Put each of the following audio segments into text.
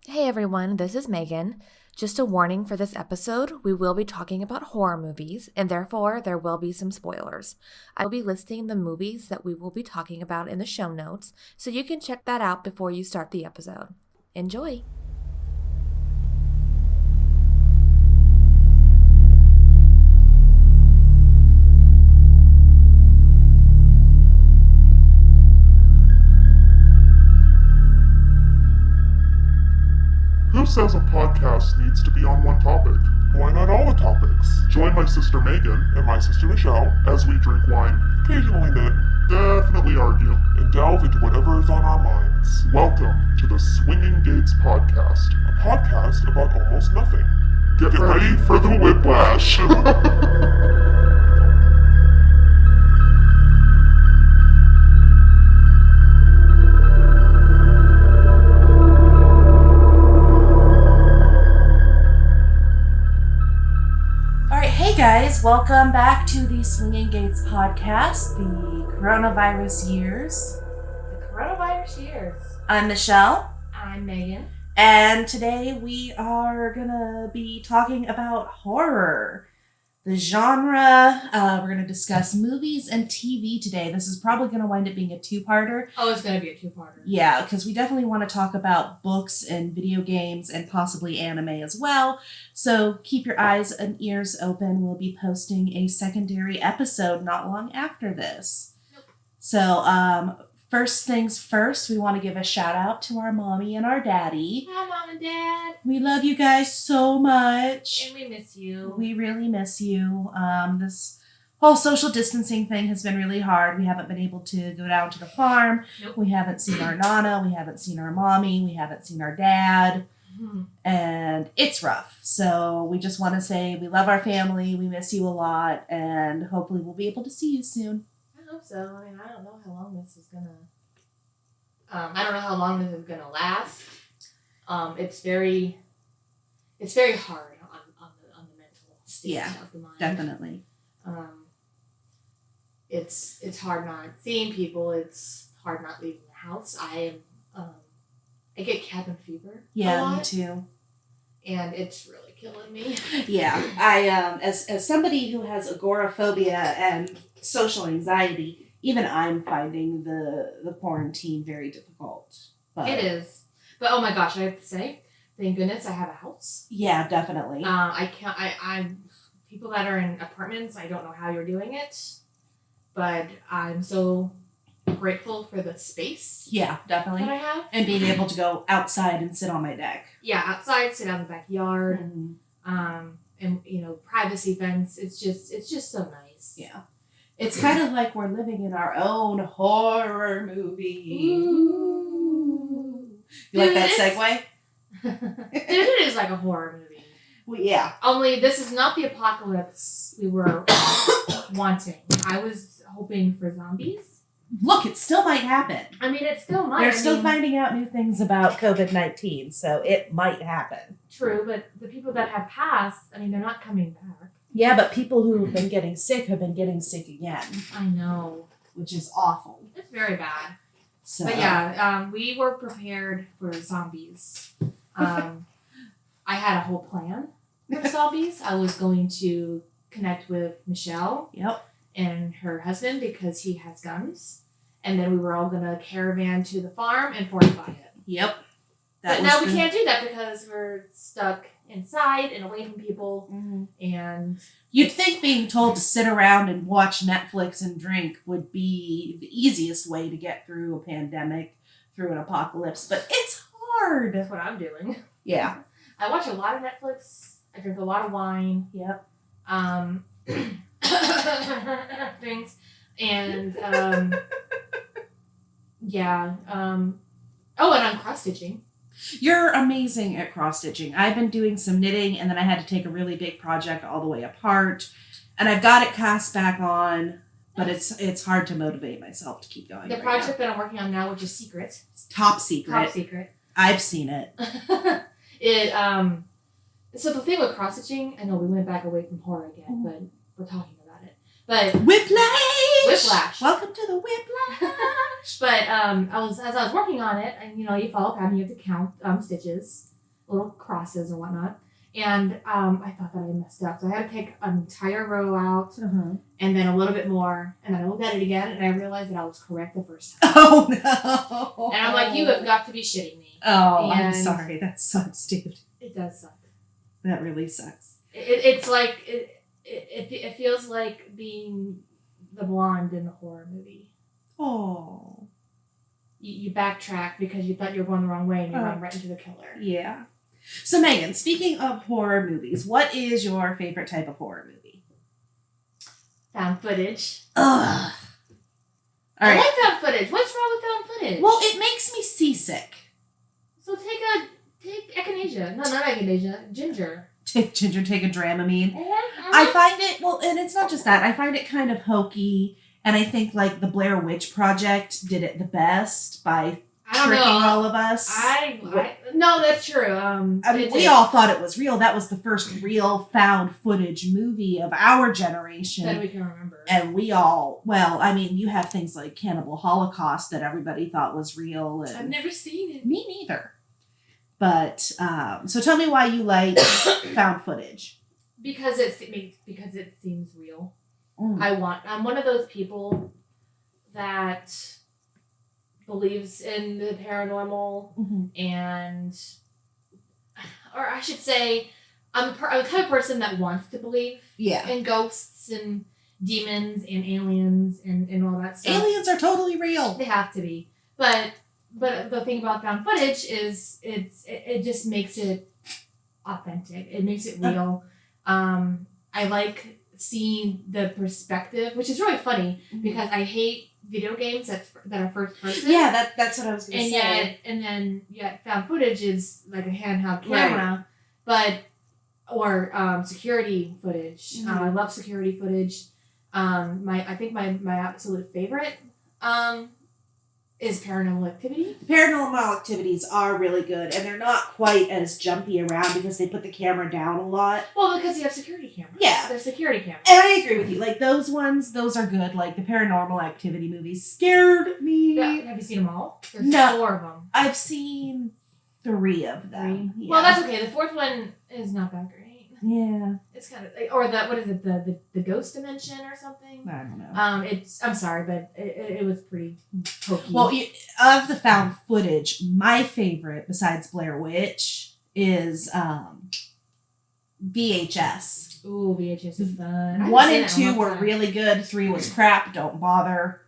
Hey everyone, this is Megan. Just a warning for this episode, we will be talking about horror movies, and therefore there will be some spoilers. I will be listing the movies that we will be talking about in the show notes, so you can check that out before you start the episode. Enjoy! Who says a podcast needs to be on one topic? Why not all the topics? Join my sister Megan and my sister Michelle as we drink wine, occasionally knit, definitely argue, and delve into whatever is on our minds. Welcome to the Swinging Gates Podcast, a podcast about almost nothing. Get ready for the whiplash. Hey guys, welcome back to the Swinging Gates podcast, the coronavirus years. The coronavirus years. I'm Michelle. I'm Megan. And today we are gonna be talking about horror, the genre. We're gonna discuss movies and TV today. This is probably gonna wind up being a two-parter. Oh, it's gonna be a two-parter. Yeah, because we definitely want to talk about books and video games and possibly anime as well. So keep your eyes and ears open. We'll be posting a secondary episode not long after this. Nope. So, first things first, we want to give a shout out to our mommy and our daddy. Hi, Mom and Dad. We love you guys so much. And we miss you. We really miss you. This whole social distancing thing has been really hard. We haven't been able to go down to the farm. Nope. We haven't seen our Nana. We haven't seen our mommy. We haven't seen our dad. Mm-hmm. And it's rough. So we just want to say we love our family. We miss you a lot. And hopefully we'll be able to see you soon. I hope so. I mean, I don't know how long this is gonna. I don't know how long this is gonna last. It's very hard on the mental state of the mind. Definitely. It's hard not seeing people. It's hard not leaving the house. I get cabin fever. A lot, Me too. and it's really killing me. Yeah, I as somebody who has agoraphobia and social anxiety, even I'm finding the quarantine very difficult. But It is, but oh my gosh, I have to say, thank goodness I have a house. yeah, definitely. I'm people that are in apartments. I don't know how you're doing it, but I'm so grateful for the space Yeah, definitely. that I have. And being able to go outside and sit on my deck. Yeah, outside, sit out in the backyard. Mm-hmm. And privacy fence. It's just so nice. Yeah. It's kind of like we're living in our own horror movie. Ooh. You like that segue? It is like a horror movie. Well, yeah. Only this is not the apocalypse we were wanting. I was hoping for zombies. Look, it still might happen. I mean, it still might. They're still finding out new things about COVID-19, so it might happen. True, but the people that have passed, I mean, they're not coming back. Yeah, but people who have been getting sick have been getting sick again, I know. which is awful. It's very bad. So, But yeah, we were prepared for zombies. I had a whole plan for zombies. I was going to connect with Michelle Yep. and her husband because he has guns. And then we were all going to caravan to the farm and fortify it. Yep. But now we can't do that because we're stuck inside and away from people. Mm-hmm. And You'd think being told to sit around and watch Netflix and drink would be the easiest way to get through a pandemic, through an apocalypse, but it's hard. that's what I'm doing. Yeah. I watch a lot of Netflix. I drink a lot of wine. Yep. Things. And, yeah. Oh, and I'm cross-stitching. You're amazing at cross-stitching. I've been doing some knitting, and then I had to take a really big project all the way apart, and I've got it cast back on, but it's hard to motivate myself to keep going. The project that I'm working on now, which is secret. It's top secret. Top secret. I've seen it. So the thing with cross-stitching, I know we went back away from horror again, but we're talking about it. But Whiplash. Welcome to the Whiplash. But as I was working on it, and you follow pattern, you have to count stitches, little crosses or whatnot. And I thought that I messed up, so I had to take an entire row out, and then a little bit more, and then I looked at it again, and I realized that I was correct the first time. Oh no! And I'm like, you have got to be shitting me. Oh, I'm sorry. That sucks, dude. It does suck. That really sucks. It's like it feels like being the blonde in the horror movie. Oh. You backtrack because you thought you were going the wrong way, and you run right into the killer. Yeah. So, Megan, speaking of horror movies, what is your favorite type of horror movie? Found footage. Ugh. I like found footage. What's wrong with found footage? Well, it makes me seasick. So take echinacea. No, not echinacea. Ginger. Take a Dramamine. I find it, and it's not just that. I find it kind of hokey, and I think, the Blair Witch Project did it the best by tricking all of us. No, that's true. We all thought it was real. That was the first real found footage movie of our generation. That we can remember. And we all, you have things like Cannibal Holocaust that everybody thought was real. And I've never seen it. Me neither. But, so tell me why you like found footage. Because it seems real. I'm one of those people that believes in the paranormal or I should say, I'm the kind of person that wants to believe in ghosts and demons and aliens and all that stuff. Aliens are totally real. They have to be. But the thing about found footage is it just makes it authentic. It makes it real. I like seeing the perspective, which is really funny because I hate video games that are first person. Yeah, that's what I was going to say. Yet found footage is like a handheld camera, or security footage. I love security footage. I think my absolute favorite is Paranormal Activity. Paranormal Activities are really good, and they're not quite as jumpy around because they put the camera down a lot. Well, because you have security cameras. Yeah. They're security cameras. And I agree with you. Those ones, those are good. The Paranormal Activity movies scared me. Yeah. Have you seen them all? There's no. 4 of them. I've seen 3 of them. Yeah. Well, that's okay. The 4th one is not that great. Yeah. It's kind of or what is it, the ghost dimension or something? I don't know. I'm sorry, but it was pretty hokey. Well, of the found footage, my favorite besides Blair Witch is VHS. Ooh, VHS is fun. 1 and 2 were really good. 3 was crap. Don't bother.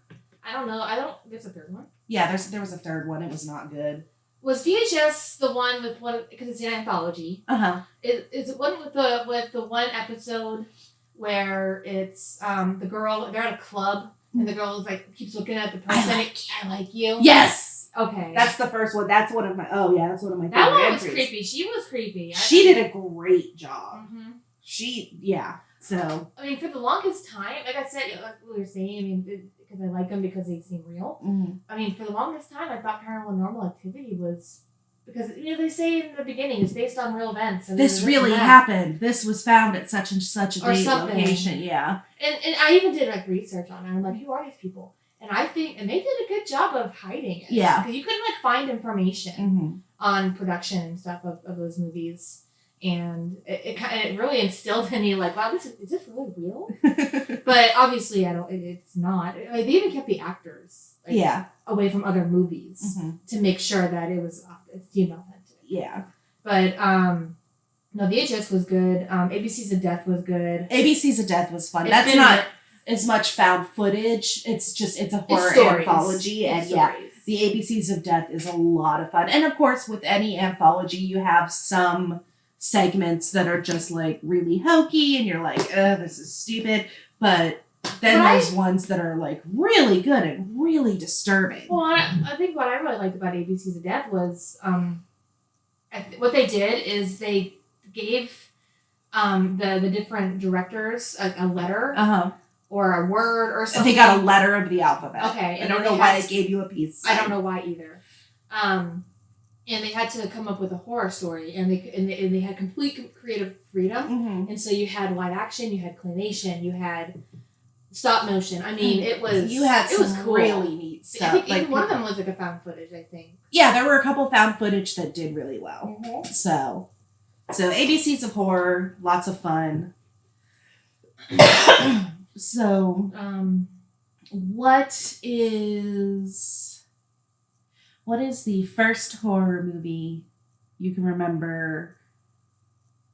I don't know. There's a 3rd one. Yeah, there was a 3rd one. It was not good. Was VHS the one with because it's an anthology? Is it one with the one episode where it's the girl, they're at a club and the girl keeps looking at the person. I like you. Yes. Okay. That's the first one. That's one of my. Oh yeah, that's one of my. That one was entries. creepy. She was creepy. She did a great job. So. I mean, for the longest time, like I said, like we were saying, I mean, because I like them because they seem real. I mean, for the longest time, I thought Paranormal Activity was because they say in the beginning it's based on real events. And this really happened. This was found at such and such a date location. Yeah. And I even did research on it. I'm like, who are these people? And they did a good job of hiding it. Yeah. Because you couldn't find information on production and stuff of those movies. And it really instilled in me wow, is this really real? But obviously it's not. They even kept the actors away from other movies to make sure that it seemed authentic. Yeah. But no, VHS was good. ABC's of Death was good. ABC's of Death was fun. That's not as much found footage. It's a horror anthology. And the ABC's of Death is a lot of fun. And of course, with any anthology, you have some segments that are just really hokey and you're this is stupid, but then there's ones that are really good and really disturbing. Well, I think what I really liked about ABC's of Death was what they did is they gave the different directors a letter or a word or something. They got a letter of the alphabet. Okay. I don't know why they gave you a piece. I don't know why either. And they had to come up with a horror story, and they had complete creative freedom. And so you had live action, you had claymation, you had stop motion. I mean, it was cool. Really neat stuff. I think even one of them was like a found footage, I think. Yeah, there were a couple found footage that did really well. Mm-hmm. So ABCs of Horror, lots of fun. So, what is the first horror movie you can remember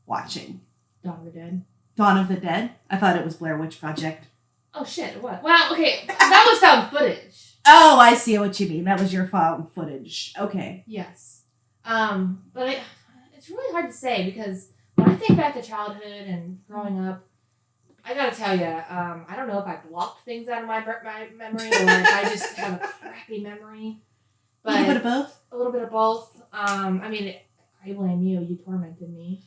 watching? Dawn of the Dead. Dawn of the Dead? I thought it was Blair Witch Project. Oh shit, what? Well, okay, that was found footage. Oh, I see what you mean. That was your found footage. Okay. Yes. But it's really hard to say because when I think back to childhood and growing up, I gotta tell you, I don't know if I blocked things out of my memory or if I just have a crappy memory. But a little bit of both? A little bit of both. I mean, I blame you. You tormented me.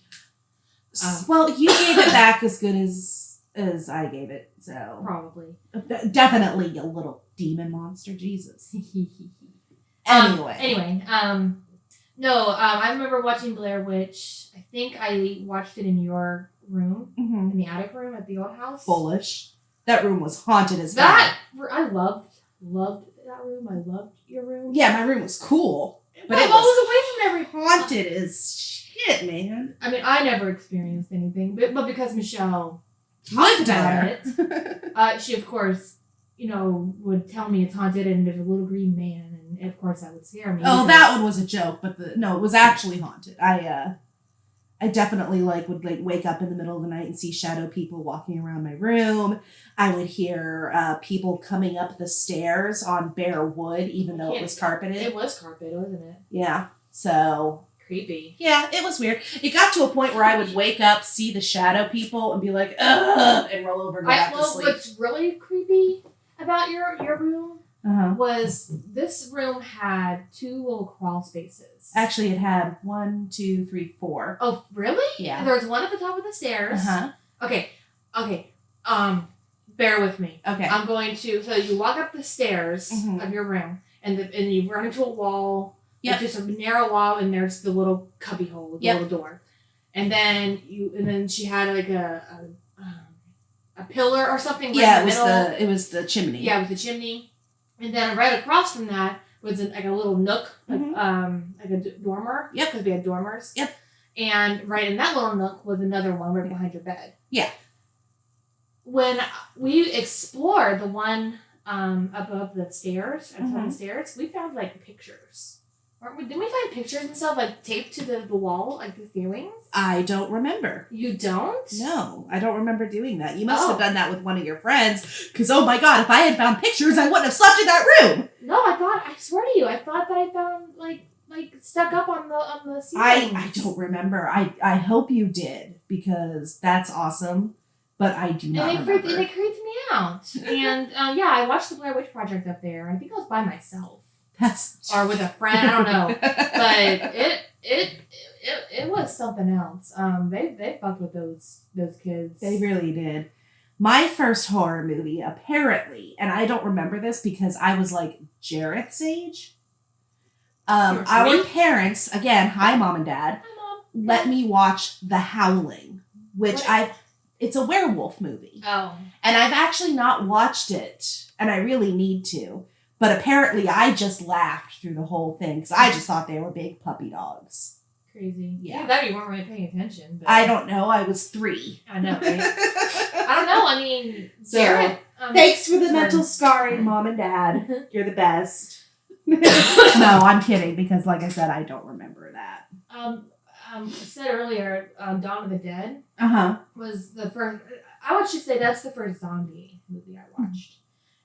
Well, you gave it back as good as I gave it, so... Probably. Definitely a little demon monster, Jesus. Anyway, no, I remember watching Blair Witch. I think I watched it in your room, in the attic room at the old house. Foolish. That room was haunted as hell. I loved that room. I loved your room. Yeah, my room was cool. But it was away from every... Haunted as shit, man. I mean, I never experienced anything, but because Michelle lived about it, she, of course, would tell me it's haunted and there's a little green man, and of course that would scare me. Oh, that one was a joke, but it was actually haunted. I definitely would wake up in the middle of the night and see shadow people walking around my room. I would hear people coming up the stairs on bare wood, even though it was carpeted. It was carpet, wasn't it? Yeah. So creepy. Yeah, it was weird. It got to a point where I would wake up, see the shadow people, and be like, ugh, and roll over and go back to sleep. What's really creepy about your room was this room had 2 little crawl spaces. Actually, it had 1, 2, 3, 4. Oh, really? Yeah. There was one at the top of the stairs. Okay. Bear with me. Okay. I'm going to. So you walk up the stairs of your room, and you run into a wall. Yep. Just a narrow wall, and there's the little cubby hole, the little door, and then she had like a pillar or something. Right in the middle. It was the chimney. Yeah, it was the chimney. And then right across from that was like a little nook, like a dormer. Yep. Because we had dormers. Yep. And right in that little nook was another one right behind your bed. Yeah. When we explored the one above the stairs, the stairs, we found pictures. Didn't we find pictures and stuff taped to the wall, the ceilings? I don't remember. You don't? No, I don't remember doing that. You must have done that with one of your friends. Because, oh my God, if I had found pictures, I wouldn't have slept in that room. No, I swear to you, I thought that I found, stuck up on the ceilings. I don't remember. I hope you did, because that's awesome. But I do not remember. And they creeped me out. And, I watched the Blair Witch Project up there. I think I was by myself. Or with a friend, I don't know. But it was something else. They fucked with those kids. They really did. My first horror movie, apparently, and I don't remember this because I was Jarrett's age. Our parents, again, hi Mom and Dad, let me watch The Howling, which it's a werewolf movie. Oh. And I've actually not watched it, and I really need to. But apparently I just laughed through the whole thing because I just thought they were big puppy dogs. Crazy. Yeah. That you weren't really paying attention. But... I don't know. I was 3. I know, right? I don't know. I mean, Jared. Thanks for the mental scarring, Mom and Dad. You're the best. No, I'm kidding because, like I said, I don't remember that. I said earlier, Dawn of the Dead was the first. I would just say that's the first zombie movie I watched.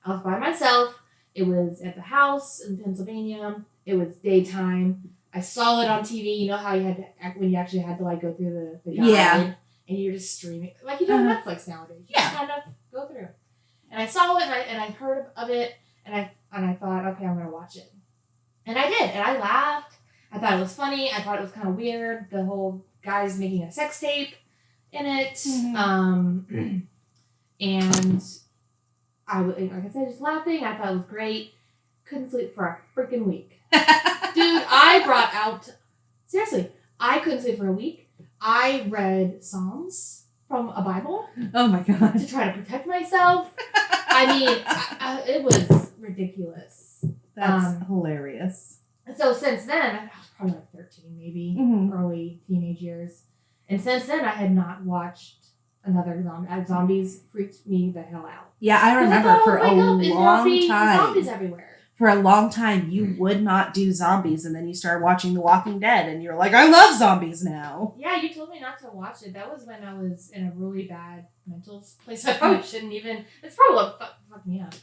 I was by myself. It was at the house in Pennsylvania. It was daytime. I saw it on TV. You know how you had to, when you actually had to go through the guide, and you're just streaming you do on Netflix nowadays. You just kind of go through. And I saw it, and I heard of it, and I thought, okay, I'm gonna watch it, and I did, and I laughed. I thought it was funny. I thought it was kind of weird. The whole guy's making a sex tape in it, and. Like I said, just laughing. I thought it was great. Couldn't sleep for a freaking week. Dude, seriously, I couldn't sleep for a week. I read Psalms from a Bible. Oh my God. To try to protect myself. I mean, it was ridiculous. That's hilarious. So since then, I was probably like 13, maybe early teenage years, and since then I had not watched another zombie. Zombies freaked me the hell out. Yeah, I remember for a long time. Zombies everywhere. For a long time, you would not do zombies, and then you started watching The Walking Dead, and you're like, I love zombies now. Yeah, you told me not to watch it. That was when I was in a really bad mental place. I probably shouldn't even. It's probably what fucked me up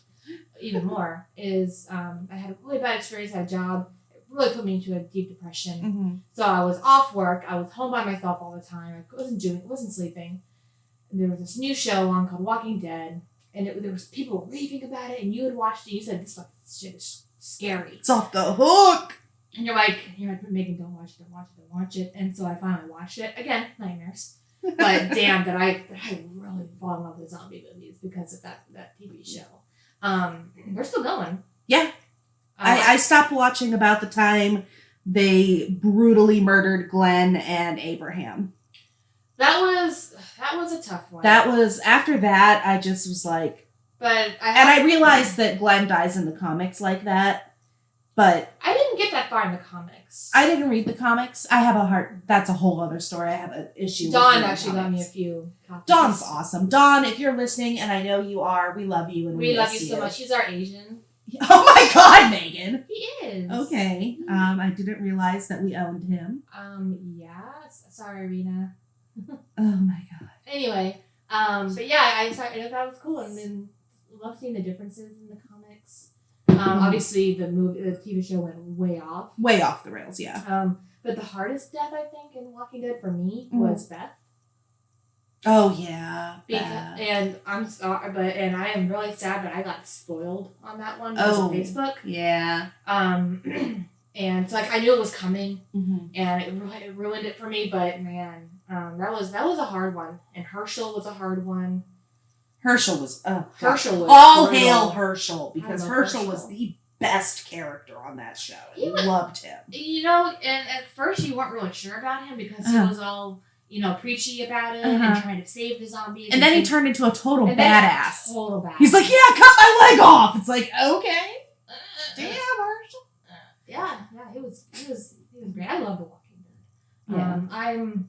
even more. Is I had a really bad experience at a job. It really put me into a deep depression. So I was off work. I was home by myself all the time. I wasn't sleeping. And there was this new show on called Walking Dead. And there was people raving about it, and you had watched it. You said this fucking shit is scary. It's off the hook. And you're like, Megan, don't watch it. And so I finally watched it again. Nightmares, but damn, that I really fall in love with zombie movies because of that TV show. They're still going. Yeah, I stopped watching about the time they brutally murdered Glenn and Abraham. That was a tough one. That was, after that, I just was like... I realized that Glenn dies in the comics like that, but... I didn't get that far in the comics. I didn't read the comics. I have a heart... That's a whole other story. I have an issue Dawn with actually got me a few copies. Dawn's awesome. Dawn, if you're listening, and I know you are, we love you and we love you so much. He's our Asian. Oh my God, Megan! He is. Okay. I didn't realize that we owned him. Yeah. Sorry, Rena. Oh my God. Anyway, but yeah, I thought was cool, and then love seeing the differences in the comics. Obviously the TV show went way off the rails. Yeah. But the hardest death I think in Walking Dead for me was Beth. Oh yeah. And I'm sorry, and I am really sad, but I got spoiled on that one because of Facebook. Yeah. And so I knew it was coming, and it ruined it for me. But man. That was a hard one, and Herschel was a hard one. Herschel was all brutal. Hail Herschel, because Herschel was the best character on that show. I loved him. And at first you weren't really sure about him because he was all preachy about it and trying to save the zombies. And then he turned into a total badass. Total badass. He's like, yeah, cut my leg off. It's like, okay, damn Herschel. Yeah, he was great. I love The Walking Dead. Yeah. I'm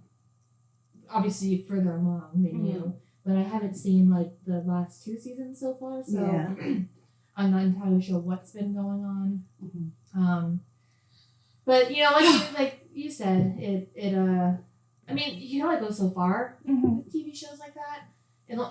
obviously further along than you, but I haven't seen like the last 2 seasons so far, so I'm not entirely sure what's been going on. But like you said, it I mean, you can only go so far with TV shows like that,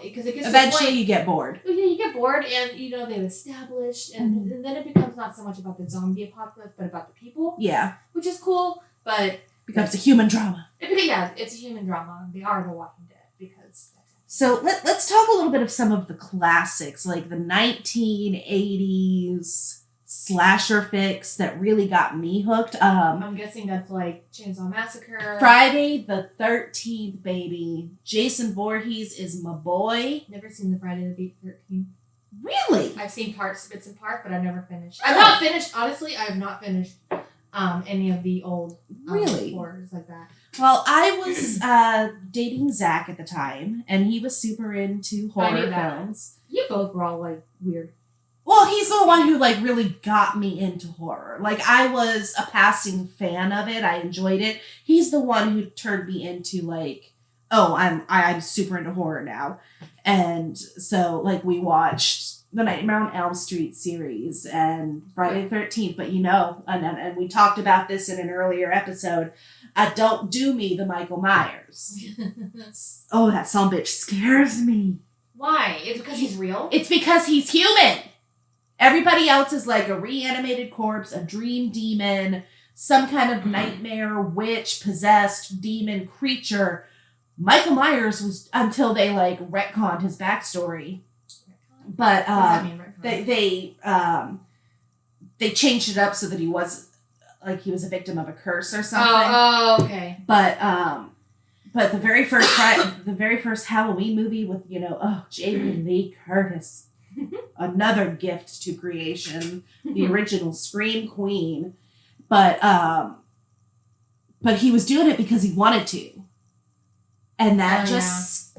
because it gets eventually you get bored. Yeah, you get bored, and they've established, and then it becomes not so much about the zombie apocalypse, but about the people. Yeah, which is cool, but becomes a human drama. It's a human drama. They are The Walking Dead because. So let's talk a little bit of some of the classics, like the 1980s slasher fix that really got me hooked. I'm guessing that's like Chainsaw Massacre. Friday the 13th, baby. Jason Voorhees is my boy. Never seen the Friday the 13th. Really? I've seen bits and parts, but I've never finished. I've not finished. Honestly, I have not finished any of the old horrors like that. Well, I was dating Zach at the time, and he was super into horror films. You both were all like weird. Well, he's the one who like really got me into horror. Like, I was a passing fan of it. I enjoyed it. He's the one who turned me into like, oh, I'm super into horror now. And so like we watched the Nightmare on Elm Street series and Friday the 13th, but and we talked about this in an earlier episode. Don't do me the Michael Myers. Oh, that sumbitch scares me. Why? It's because he's real? It's because he's human. Everybody else is like a reanimated corpse, a dream demon, some kind of nightmare, witch, possessed demon creature. Michael Myers was, until they like retconned his backstory. But they changed it up so that he was a victim of a curse or something. Oh, okay. But the very first Halloween movie with Jamie Lee Curtis, another gift to creation, the original Scream Queen, but he was doing it because he wanted to, and that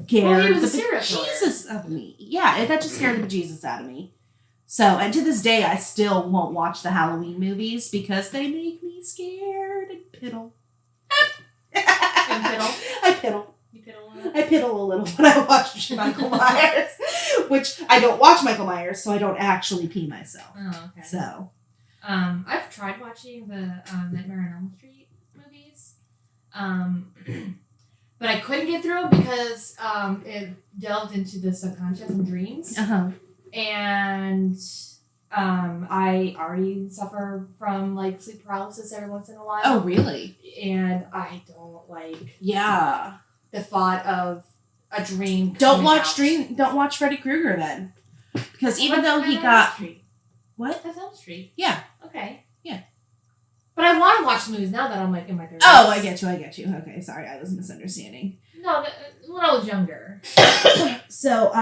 scared he was a serial killer. Jesus out of me. Yeah, that just scared the bejesus out of me. So, and to this day, I still won't watch the Halloween movies because they make me scared and piddle. And piddle? I piddle. You piddle a little? I piddle a little when I watch Michael Myers, which I don't watch Michael Myers, so I don't actually pee myself. Oh, okay. So, I've tried watching the Nightmare on Elm Street movies, but I couldn't get through it because it delved into the subconscious and dreams, and I already suffer from like sleep paralysis every once in a while. oh really? And I don't like Yeah. the thought of a dream. Don't coming watch out. Don't watch Freddy Krueger then, because even What's though he Elm got Street? what? That's Elm Street. Yeah. Okay. Yeah. But I want to watch movies now that I'm like in my 30s. Oh, I get you. Okay, sorry, I was misunderstanding. No, when I was younger. So,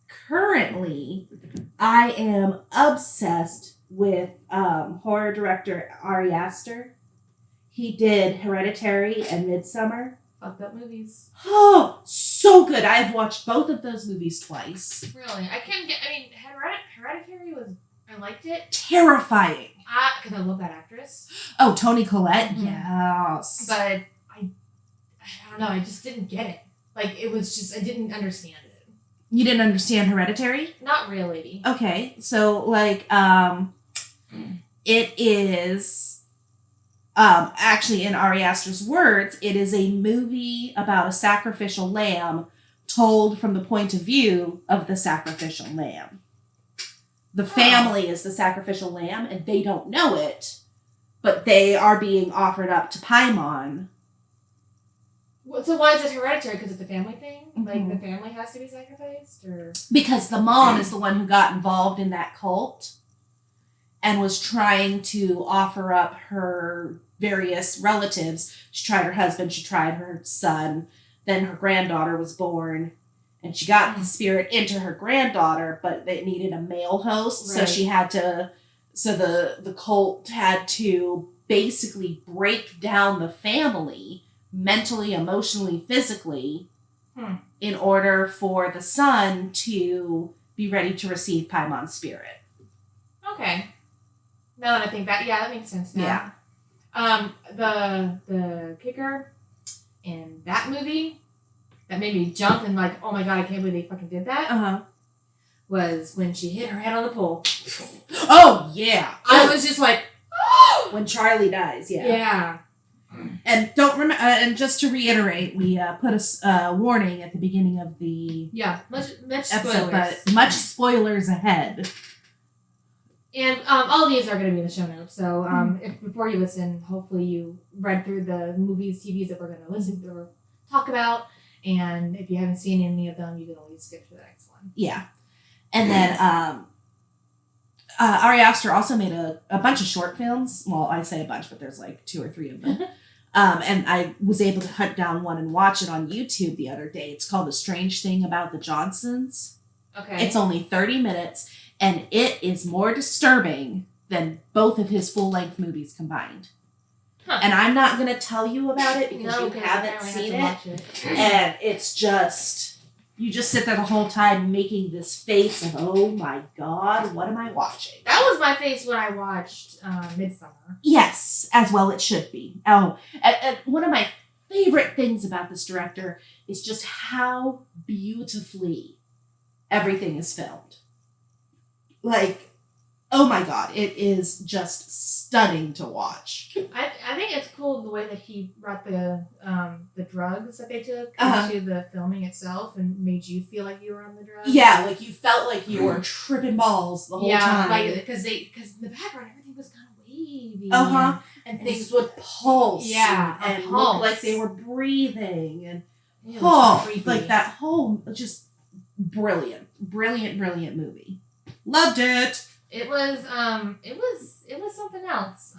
currently, I am obsessed with horror director Ari Aster. He did Hereditary and Midsummer. Fucked up movies. Oh, so good. I've watched both of those movies twice. Really? I mean, Hereditary was, I liked it. Terrifying. Because I love that actress. Oh, Toni Collette? Mhm. Yes. But I don't know, I just didn't get it. Like, it was just, I didn't understand it. You didn't understand Hereditary? Not really. Okay, so, like, it is, actually, in Ari Aster's words, it is a movie about a sacrificial lamb told from the point of view of the sacrificial lamb. The family is the sacrificial lamb, and they don't know it, but they are being offered up to Paimon. So why is it Hereditary? Because it's a family thing? Like, Mhm. the family has to be sacrificed? Or Because the mom is the one who got involved in that cult and was trying to offer up her various relatives. She tried her husband, she tried her son, then her granddaughter was born, and she got the spirit into her granddaughter, but they needed a male host, so Right. she had to, so the cult had to basically break down the family mentally, emotionally, physically, in order for the son to be ready to receive Paimon's spirit. Okay. Now that I think back, yeah, that makes sense now. Yeah. The kicker in that movie that made me jump and like, oh my god, I can't believe they fucking did that, was when she hit her head on the pole. Oh, yeah. I was just like, When Charlie dies, yeah. yeah. And don't remember. And just to reiterate, we put a warning at the beginning of the Yeah, much episode, spoilers. but much spoilers ahead. And all of these are going to be in the show notes. So if before you listen, hopefully you read through the movies, TVs that we're going to listen to or talk about. And if you haven't seen any of them, you can always skip to the next one. Yeah, and then Ari Aster also made a bunch of short films. Well, I say a bunch, but there's like 2 or 3 of them. And I was able to hunt down one and watch it on YouTube the other day. It's called The Strange Thing About the Johnsons. Okay. It's only 30 minutes, and it is more disturbing than both of his full-length movies combined. Huh. And I'm not going to tell you about it because you haven't apparently seen have to it. watch And it's just, you just sit there the whole time making this face of, oh my God, what am I watching? That was my face when I watched Midsummer. Yes, as well it should be. Oh, and one of my favorite things about this director is just how beautifully everything is filmed. Like, oh my God, it is just stunning to watch. I think it's cool the way that he brought the drugs that they took into the filming itself and made you feel like you were on the drugs. Yeah, like you felt like you were tripping balls the whole time. like because in the background everything was kind of wavy. And Things would pulse. Yeah, and pulse. look like they were breathing. And It was creepy. like that whole, just brilliant movie. Loved it. It was something else.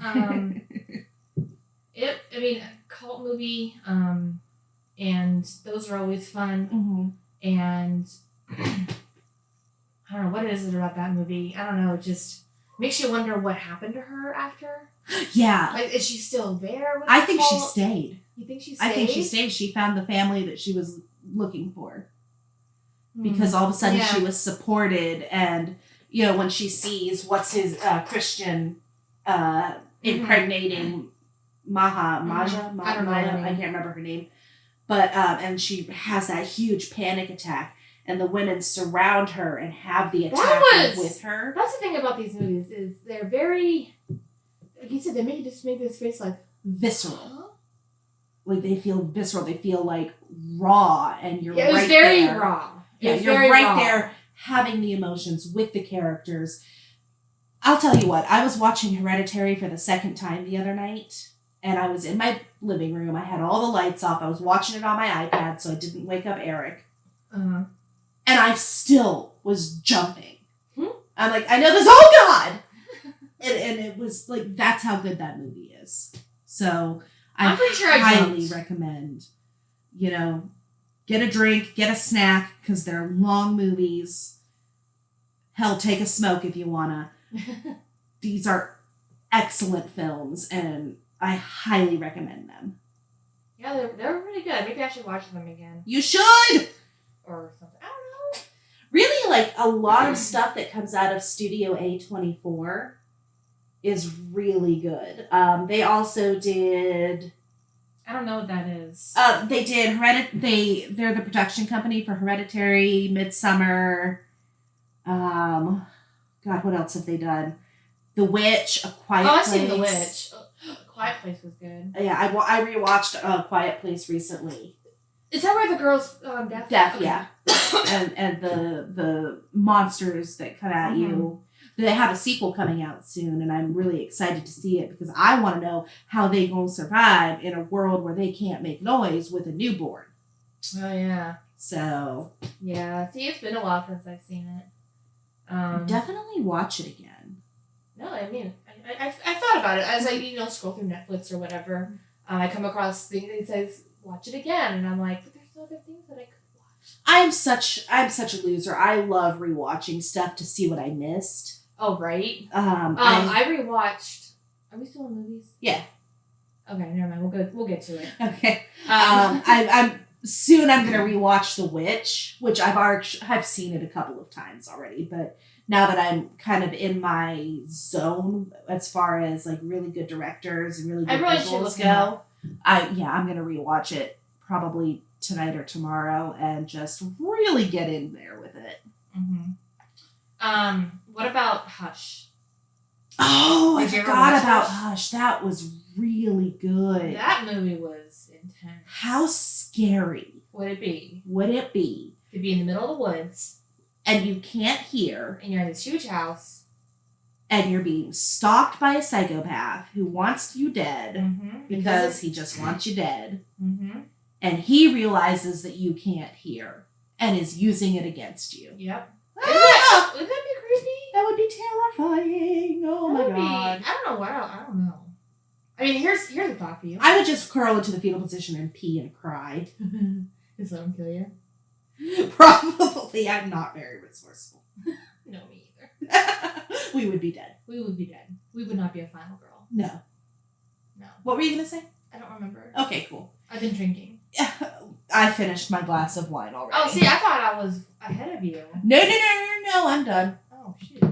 Cult movie, and those are always fun. Mm-hmm. And I don't know, what is it about that movie? I don't know, it just makes you wonder what happened to her after. Yeah. Like, is she still there with I the think she cult? stayed. You think she stayed? I think she stayed. She found the family that she was looking for. Because all of a sudden she was supported, and, you know, when she sees what's his Christian impregnating Maja, I can't remember her name, but and she has that huge panic attack, and the women surround her and have the attack with her. That's the thing about these movies, is they're very, like you said, they make this face like visceral. Huh? Like they feel visceral. They feel like raw, and you're it was very raw. Yeah, you're right there having the emotions with the characters. I'll tell you what, I was watching Hereditary for the second time the other night, and I was in my living room. I had all the lights off. I was watching it on my iPad, so I didn't wake up Eric. Uh-huh. And I still was jumping. I'm like, I know this, oh God! and it was like, that's how good that movie is. So I'm pretty sure I highly recommend, you know, get a drink, get a snack, because they're long movies. Hell, take a smoke if you wanna. These are excellent films, and I highly recommend them. Yeah, they're really good. Maybe I should watch them again. You should! Or something. I don't know. Really, like, a lot of stuff that comes out of Studio A24 is really good. They also did... I don't know what that is. They did they're the production company for Hereditary, Midsummer. God, what else have they done? The Witch, A Quiet Place. I've seen The Witch. Quiet Place was good. Yeah, I rewatched A Quiet Place recently. Is that where the girl's deaf? Deaf, okay. Yeah. and the monsters that come at you. They have a sequel coming out soon, and I'm really excited to see it, because I want to know how they gonna survive in a world where they can't make noise with a newborn. Oh yeah. So yeah. See, it's been a while since I've seen it. Definitely watch it again. No, I mean, I thought about it as I scroll through Netflix or whatever. I come across things that says watch it again, and I'm like, but there's no other things that I could watch. I'm such a loser. I love rewatching stuff to see what I missed. Oh, right. I rewatched. Are we still in movies? Yeah. Okay, never mind. We'll get to it. Okay. I'm gonna rewatch The Witch, which I've seen it a couple of times already, but now that I'm kind of in my zone as far as like really good directors and really good visuals go, I'm gonna rewatch it probably tonight or tomorrow and just really get in there with it. What about Hush? Oh, I forgot about Hush. That was really good. That movie was intense. How scary would it be? To be in the middle of the woods. And you can't hear. And you're in this huge house. And you're being stalked by a psychopath who wants you dead because he just wants you dead. And he realizes that you can't hear and is using it against you. Yep. Ah! Would that be creepy? That would be terrifying. Oh my God. I don't know. I don't know. I mean, here's a thought for you. I would just curl into the fetal position and pee and cry. Just let him kill you? Probably. I'm not very resourceful. No, me either. We would be dead. We would not be a final girl. No. What were you going to say? I don't remember. Okay, cool. I've been drinking. I finished my glass of wine already. Oh, see, I thought I was ahead of you. No, I'm done. Oh, shoot.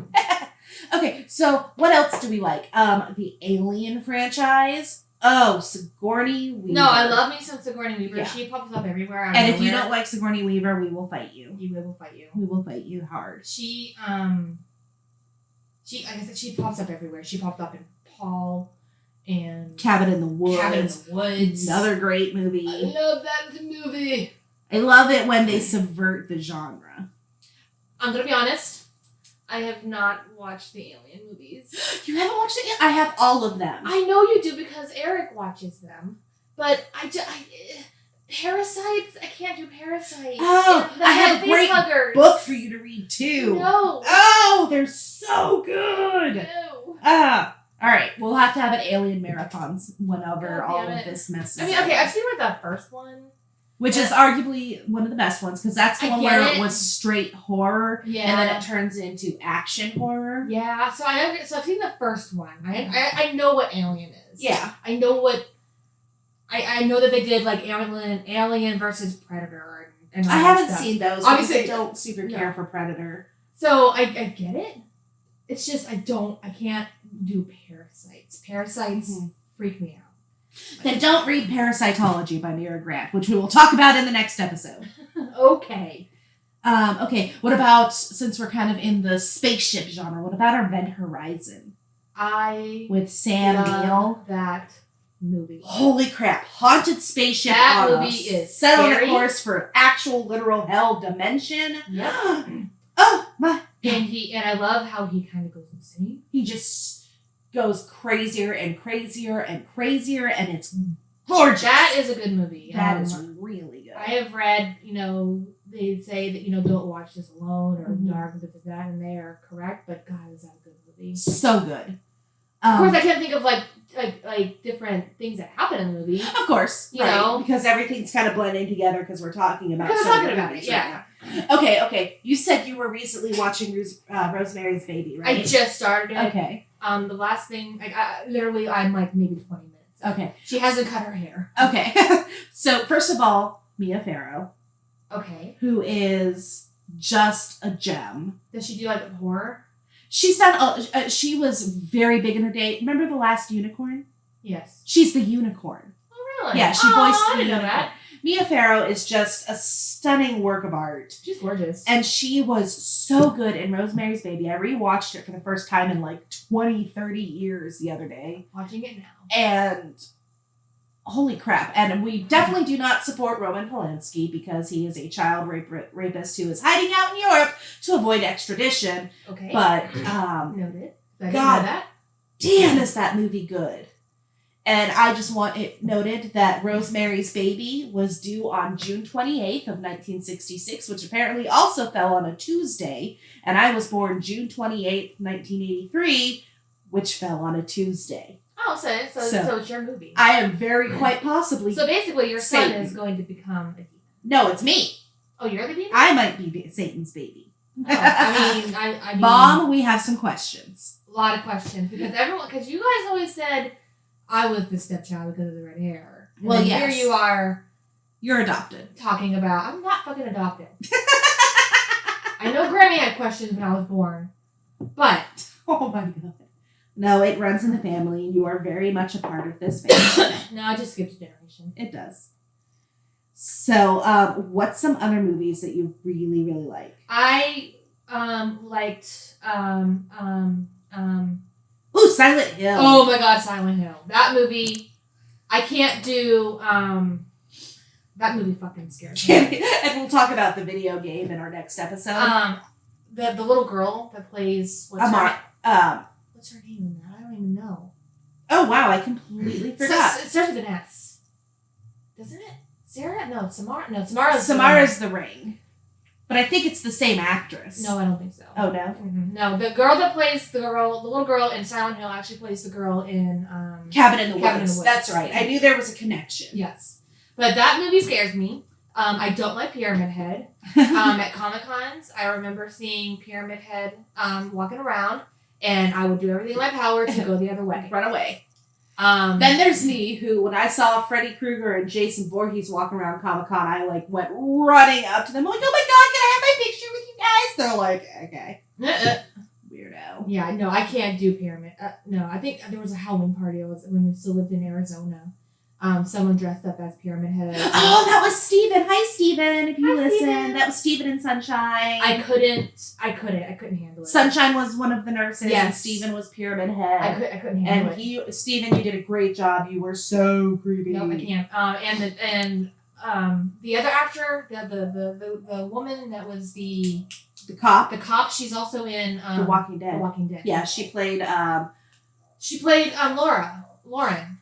Okay, so what else do we like? The Alien franchise. Oh, Sigourney Weaver. No, I love me some Sigourney Weaver. Yeah. She pops up everywhere. And if you don't like Sigourney Weaver, we will fight you. We will fight you. We will fight you hard. Like I said, she pops up everywhere. She popped up in Paul and Cabin in the Woods. Another great movie. I love that movie. I love it when they subvert the genre. I'm gonna be honest. I have not watched the Alien movies. You haven't watched it yet? I have all of them. I know you do because Eric watches them. But Parasites, I can't do Parasites. Oh, I have a great book for you to read too. No. Oh, they're so good. No. All right, we'll have to have an Alien marathons whenever all of this messes. I mean, okay, I've seen the first one. Which is arguably one of the best ones, because that's the one where it was straight horror, and then it turns into action horror. Yeah, so I've seen the first one. I know what Alien is. Yeah. I know what... I know that they did, like, Alien versus Predator and all I that haven't stuff. seen those. Obviously, Because I don't super care for Predator. So I get it. It's just I can't do parasites. Parasites freak me out. Then don't read Parasitology by Mira Grant, which we will talk about in the next episode. Okay. Okay, what about, since we're kind of in the spaceship genre, what about Event Horizon? With Sam Neill. That movie. Holy crap. Haunted spaceship. That movie is set on a scary. course for actual literal hell dimension. Yep. Oh my. And I love how he kind of goes insane. He just goes crazier and crazier and crazier, and it's gorgeous. That is a good movie. That is really good. I have read, they say that, don't watch this alone or dark and this and that, and they are correct, but God, is that a good movie. So good. Of course, I can't think of like different things that happen in the movie. Of course, you know, because everything's kind of blending together because we're talking about. It, yeah. Right. Okay. You said you were recently watching Rosemary's Baby, right? I just started it. Okay. The last thing, I'm like maybe 20 minutes. Okay. She hasn't cut her hair. Okay. So first of all, Mia Farrow. Okay. Who is just a gem. Does she do like horror? She's done. She was very big in her day. Remember The Last Unicorn? Yes. She's the unicorn. Oh, really? Yeah, she voiced I the didn't know unicorn. that. Mia Farrow is just a stunning work of art. She's gorgeous. And she was so good in Rosemary's Baby. I rewatched it for the first time in like 20, 30 years the other day. Watching it now. And holy crap. And we definitely do not support Roman Polanski because he is a child rapist who is hiding out in Europe to avoid extradition. Okay. But, noted. I didn't God, know that. Damn, is that movie good. And I just want it noted that Rosemary's Baby was due on June 28th of 1966, which apparently also fell on a Tuesday. And I was born June 28th, 1983, which fell on a Tuesday. Oh, so it's your movie. I am very quite possibly. So basically, your son Satan. is going to become a demon. No, it's me. Oh, you're the demon? I might be Satan's baby. Oh, I mean, Mom, we have some questions. A lot of questions because you guys always said I was the stepchild because of the red hair. And Well, then yes. Here you are You're adopted. talking about I'm not fucking adopted. I know Grammy had questions when I was born, but Oh my God. No, it runs in the family, and you are very much a part of this family. no, I just skipped a generation. It does. So, what's some other movies that you really, really like? I liked Ooh, Silent Hill. Oh my God, Silent Hill. That movie, I can't do. That movie fucking scares me. And we'll talk about the video game in our next episode. The little girl that plays what's her name in that? I don't even know. Oh wow, I completely forgot. It starts with an S, doesn't it? Sarah? No, Samara. No, Samara's the Ring. But I think it's the same actress. No, I don't think so. Oh, no? Mm-hmm. No, the girl that plays the little girl in Silent Hill actually plays the girl in Cabin in the Woods. That's right. I knew there was a connection. Yes. But that movie scares me. I don't like Pyramid Head. At Comic-Cons, I remember seeing Pyramid Head walking around, and I would do everything in my power to go the other way. Run away. Then there's me, who, when I saw Freddy Krueger and Jason Voorhees walking around Comic-Con, I, went running up to them, like, oh my God, can I have my picture with you guys? They're like, okay. Weirdo. Yeah, no, I can't do Pyramid. No, I think there was a Howling party when we still lived in Arizona. Someone dressed up as Pyramid Head. Oh, that was Steven. Hi, Steven, if you listen. Steven. That was Steven and Sunshine. I couldn't handle it. Sunshine was one of the nurses, yes. and Steven was Pyramid Head. I couldn't handle it. Steven, you did a great job. You were so creepy. No, I can't. And the other actor, the woman that was the cop. The cop. She's also in The Walking Dead. The Walking Dead. Yeah, she played. Lauren.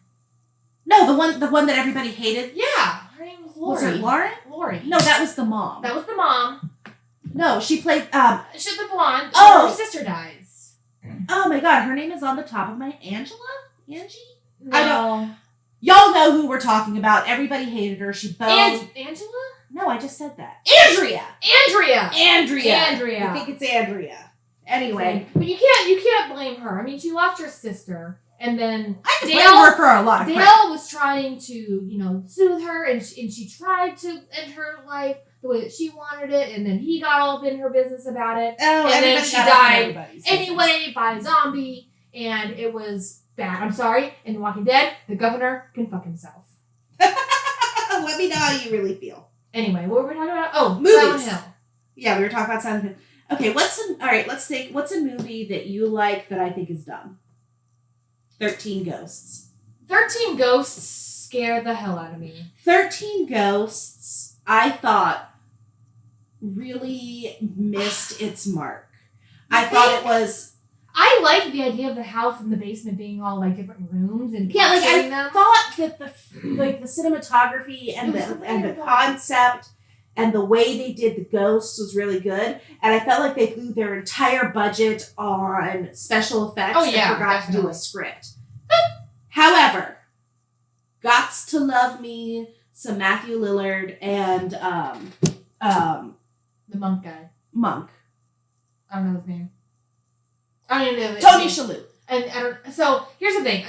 No, the one that everybody hated. Yeah, her name was Lori. Was it Lauren? Lori. No, that was the mom. That was the mom. No, she played. She's the blonde. Oh, her sister dies. Oh my God, her name is on the top of my Angela. Angie. No. I don't. Y'all know who we're talking about. Everybody hated her. She boned. Angela? No, I just said that. Andrea. I think it's Andrea. Anyway, but you can't blame her. I mean, she lost her sister. And then I can blame her for a lot of crap. Dale was trying to, soothe her, and she tried to end her life, the way that she wanted it, and then he got all up in her business about it. Oh, and then she died anyway by a zombie, and it was bad. I'm sorry. In The Walking Dead, the governor can fuck himself. Let me know how you really feel. Anyway, what were we talking about? Oh, movies. Silent Hill. Yeah, we were talking about Silent Hill. Okay, what's a movie that you like that I think is dumb? 13 Ghosts. 13 Ghosts scared the hell out of me. 13 Ghosts, I thought, really missed its mark. I thought it was... I like the idea of the house and the basement being all like different rooms and I thought that the cinematography and the concept and the way they did the ghosts was really good, and I felt like they blew their entire budget on special effects and forgot to do a script. However, gots to love me some Matthew Lillard and the monk guy. Monk. I don't know his name. I don't even know. Tony Shalhoub. And I don't. So here's the thing.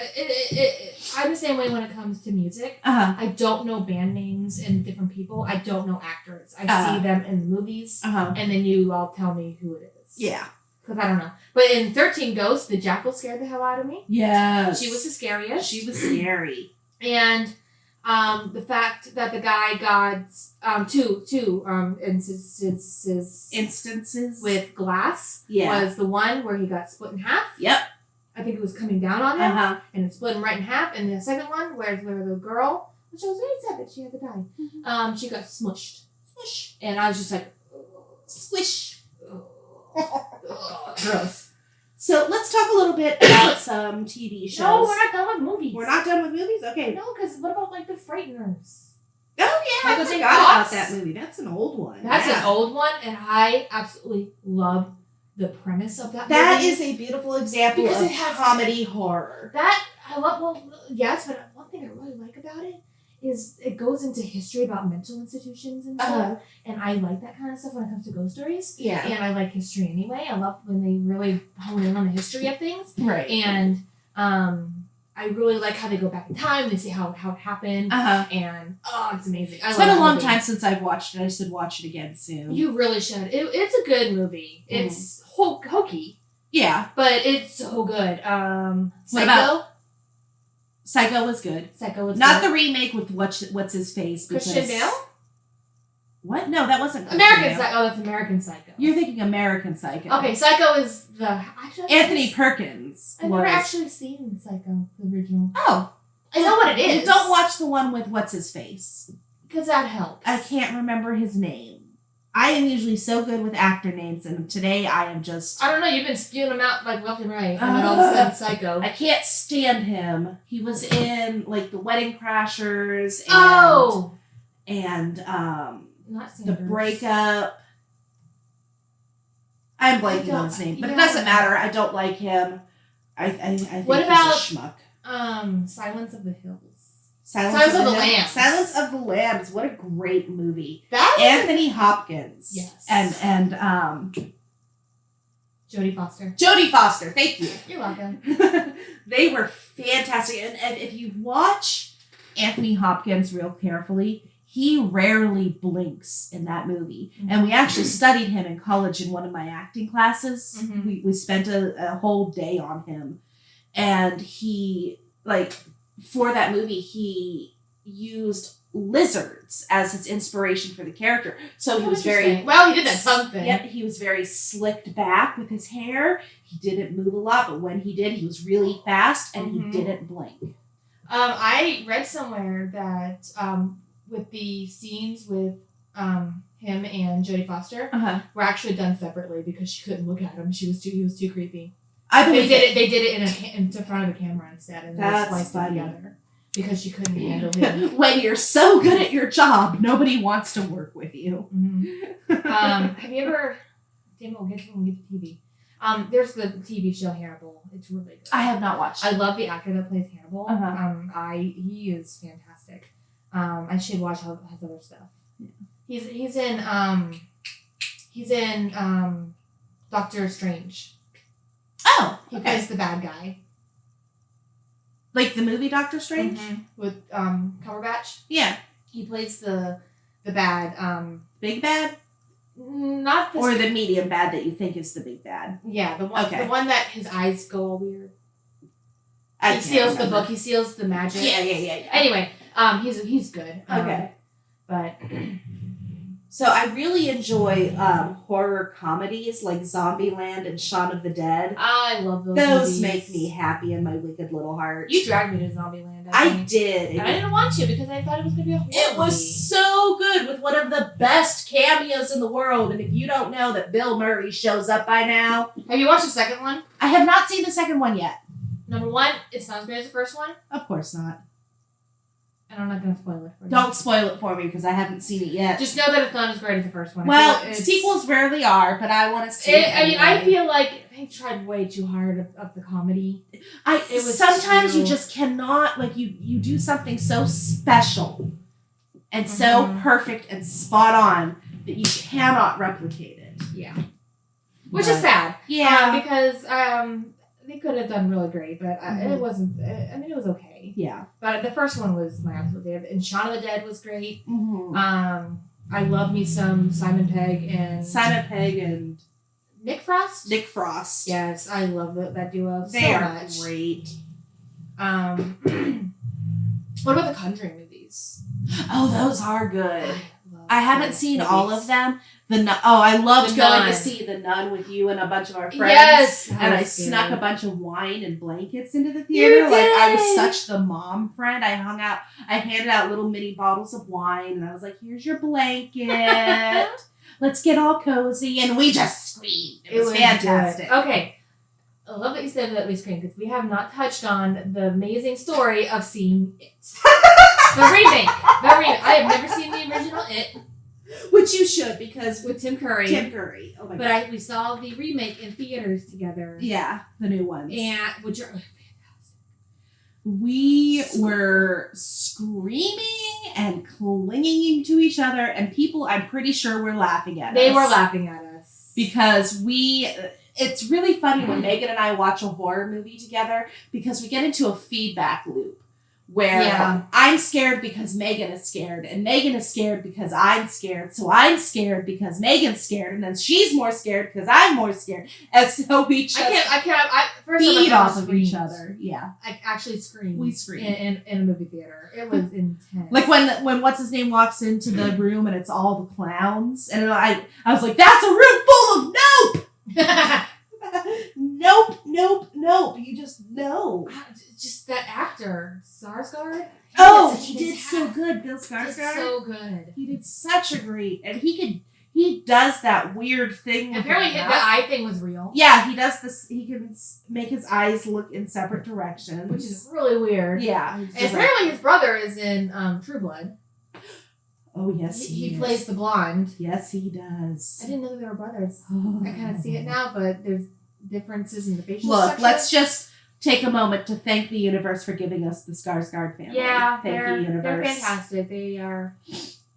I'm the same way when it comes to music. I don't know band names and different people. I don't know actors. I see them in the movies, and then you all tell me who it is. Yeah. Because I don't know. But in 13 Ghosts, the jackal scared the hell out of me. Yes. She was the scariest. She was scary. And the fact that the guy got two instances with glass was the one where he got split in half. Yep. I think it was coming down on him, and it split him right in half. And the second one, where the girl, which I was very sad that she had to die, she got smushed. Smush. And I was just like, squish. Gross. So let's talk a little bit about some TV shows. No, we're not done with movies. We're not done with movies? Okay. No, because what about like the Frighteners? Oh yeah, I forgot about that movie. That's an old one. That's an old one, and I absolutely love the premise of that movie. That is a beautiful example because of comedy horror. That I love. Well, yes, but one thing I really like about it is it goes into history about mental institutions and stuff, and I like that kind of stuff when it comes to ghost stories. Yeah, and I like history anyway. I love when they really hone in on the history of things. Right, and I really like how they go back in time. They say how it happened, and it's amazing. It's been a long time since I've watched it. I should watch it again soon. You really should. It's a good movie. It's hokey. Yeah, but it's so good. Psycho? Psycho was good. Psycho was not good. The remake with what's his face. Christian Bale? What? No, that wasn't American Psycho. Oh, that's American Psycho. You're thinking American Psycho. Okay, Psycho is the... Anthony Perkins. I've never actually seen Psycho, the original. Oh. I know what it is. You don't watch the one with what's his face. Because that helps. I can't remember his name. I am usually so good with actor names, and today I am just... I don't know, you've been spewing them out like left and right, and then all of a sudden Psycho. I can't stand him. He was in, like, The Wedding Crashers, and Not The Breakup. I'm blanking on his name, but it doesn't matter. I don't like him. I think what about, he's a schmuck. Silence of the Hills? Silence of the Lambs. Silence of the Lambs. What a great movie. Anthony Hopkins. Yes. And Jodie Foster. Jodie Foster. Thank you. You're welcome. They were fantastic. And if you watch Anthony Hopkins real carefully, he rarely blinks in that movie. Mm-hmm. And we actually studied him in college in one of my acting classes. Mm-hmm. We spent a whole day on him. And he, for that movie, he used lizards as his inspiration for the character. So he was very... Well, he did that something. Yep, he was very slicked back with his hair. He didn't move a lot, but when he did, he was really fast, and he didn't blink. I read somewhere that with the scenes with him and Jodie Foster were actually done separately because she couldn't look at him. He was too creepy. They did it in front of the camera instead, and they spliced it together because she couldn't handle him. When you're so good at your job, nobody wants to work with you. Have you ever? Damn it, we'll get to TV. There's the TV show Hannibal. It's really good. I have not watched it. I love the actor that plays Hannibal. He is fantastic. I should watch his other stuff. Yeah. He's in Doctor Strange. Oh, he plays the bad guy. Like the movie Doctor Strange? With Cumberbatch? Yeah. He plays the The bad. Big bad? Not the... Or the medium bad that you think is the big bad? Yeah, the one that his eyes go all weird. He steals the book. He steals the magic. Yeah. Anyway, he's good. Okay. But... So I really enjoy horror comedies like Zombieland and Shaun of the Dead. I love those Those movies. Make me happy in my wicked little heart. You dragged me to Zombieland. I did. And I didn't want to because I thought it was going to be a horror It was so good with one of the best cameos in the world. And if you don't know that Bill Murray shows up by now... Have you watched the second one? I have not seen the second one yet. Number one, it's not as great as the first one. Of course not. And I'm not going to spoil it for you. Don't spoil it for me because I haven't seen it yet. Just know that it's not as great as the first one. Well, sequels rarely are, but I want to see it. I mean, I feel like they tried way too hard of the comedy. Sometimes you just cannot, like, you do something so special and so perfect and spot on that you cannot replicate it. Yeah. Which is sad. Yeah. Because they could have done really great, but it wasn't, I mean, it was okay. Yeah. But the first one was my absolute favorite. And Shaun of the Dead was great. Mm-hmm. I love me some Simon Pegg and Nick Frost? Nick Frost. Yes, I love that duo They are much. Great. What about the Conjuring movies? Oh, those are good. love I haven't those seen movies. all of them. I loved The going Nun. to see The Nun with you and a bunch of our friends. Yes! And I That was snuck good. a bunch of wine and blankets into the theater. You Like, I was did! such the mom friend. I handed out little mini bottles of wine, and I was like, here's your blanket. Let's get all cozy. And we just screamed. It was fantastic. Good. Okay. I love that you said that we screamed because we have not touched on the amazing story of seeing It. The remake. I have never seen the original It Which you should, because with Tim Curry. Oh my God. But we saw the remake in theaters together. Yeah, the new ones. And which are fantastic. We were screaming and clinging to each other, and people, I'm pretty sure, were laughing at us. They were laughing at us. Because it's really funny when Megan and I watch a horror movie together because we get into a feedback loop where I'm scared because Megan is scared, and Megan is scared because I'm scared, so I'm scared because Megan's scared, and then she's more scared because I'm more scared, and so we just feed off of each other. Yeah, I actually screamed. We screamed in a movie theater. It was intense. Like when what's his name walks into the room and it's all the clowns, and I was like, that's a room full of nope. Nope. You just know. Just that actor, Skarsgård. He did so good. Bill Skarsgård. So good. He did such a great, and he does that weird thing. Apparently, the eye thing was real. Yeah, he does this. He can make his eyes look in separate directions, which is really weird. Yeah, and apparently his brother is in True Blood. Oh yes, he plays the blonde. Yes, he does. I didn't know that they were brothers. I kind of see it now, but there's differences in the facial Look, structure. let's just take a moment to thank the universe for giving us the Skarsgård family. Yeah, thank you, universe. They're fantastic. They're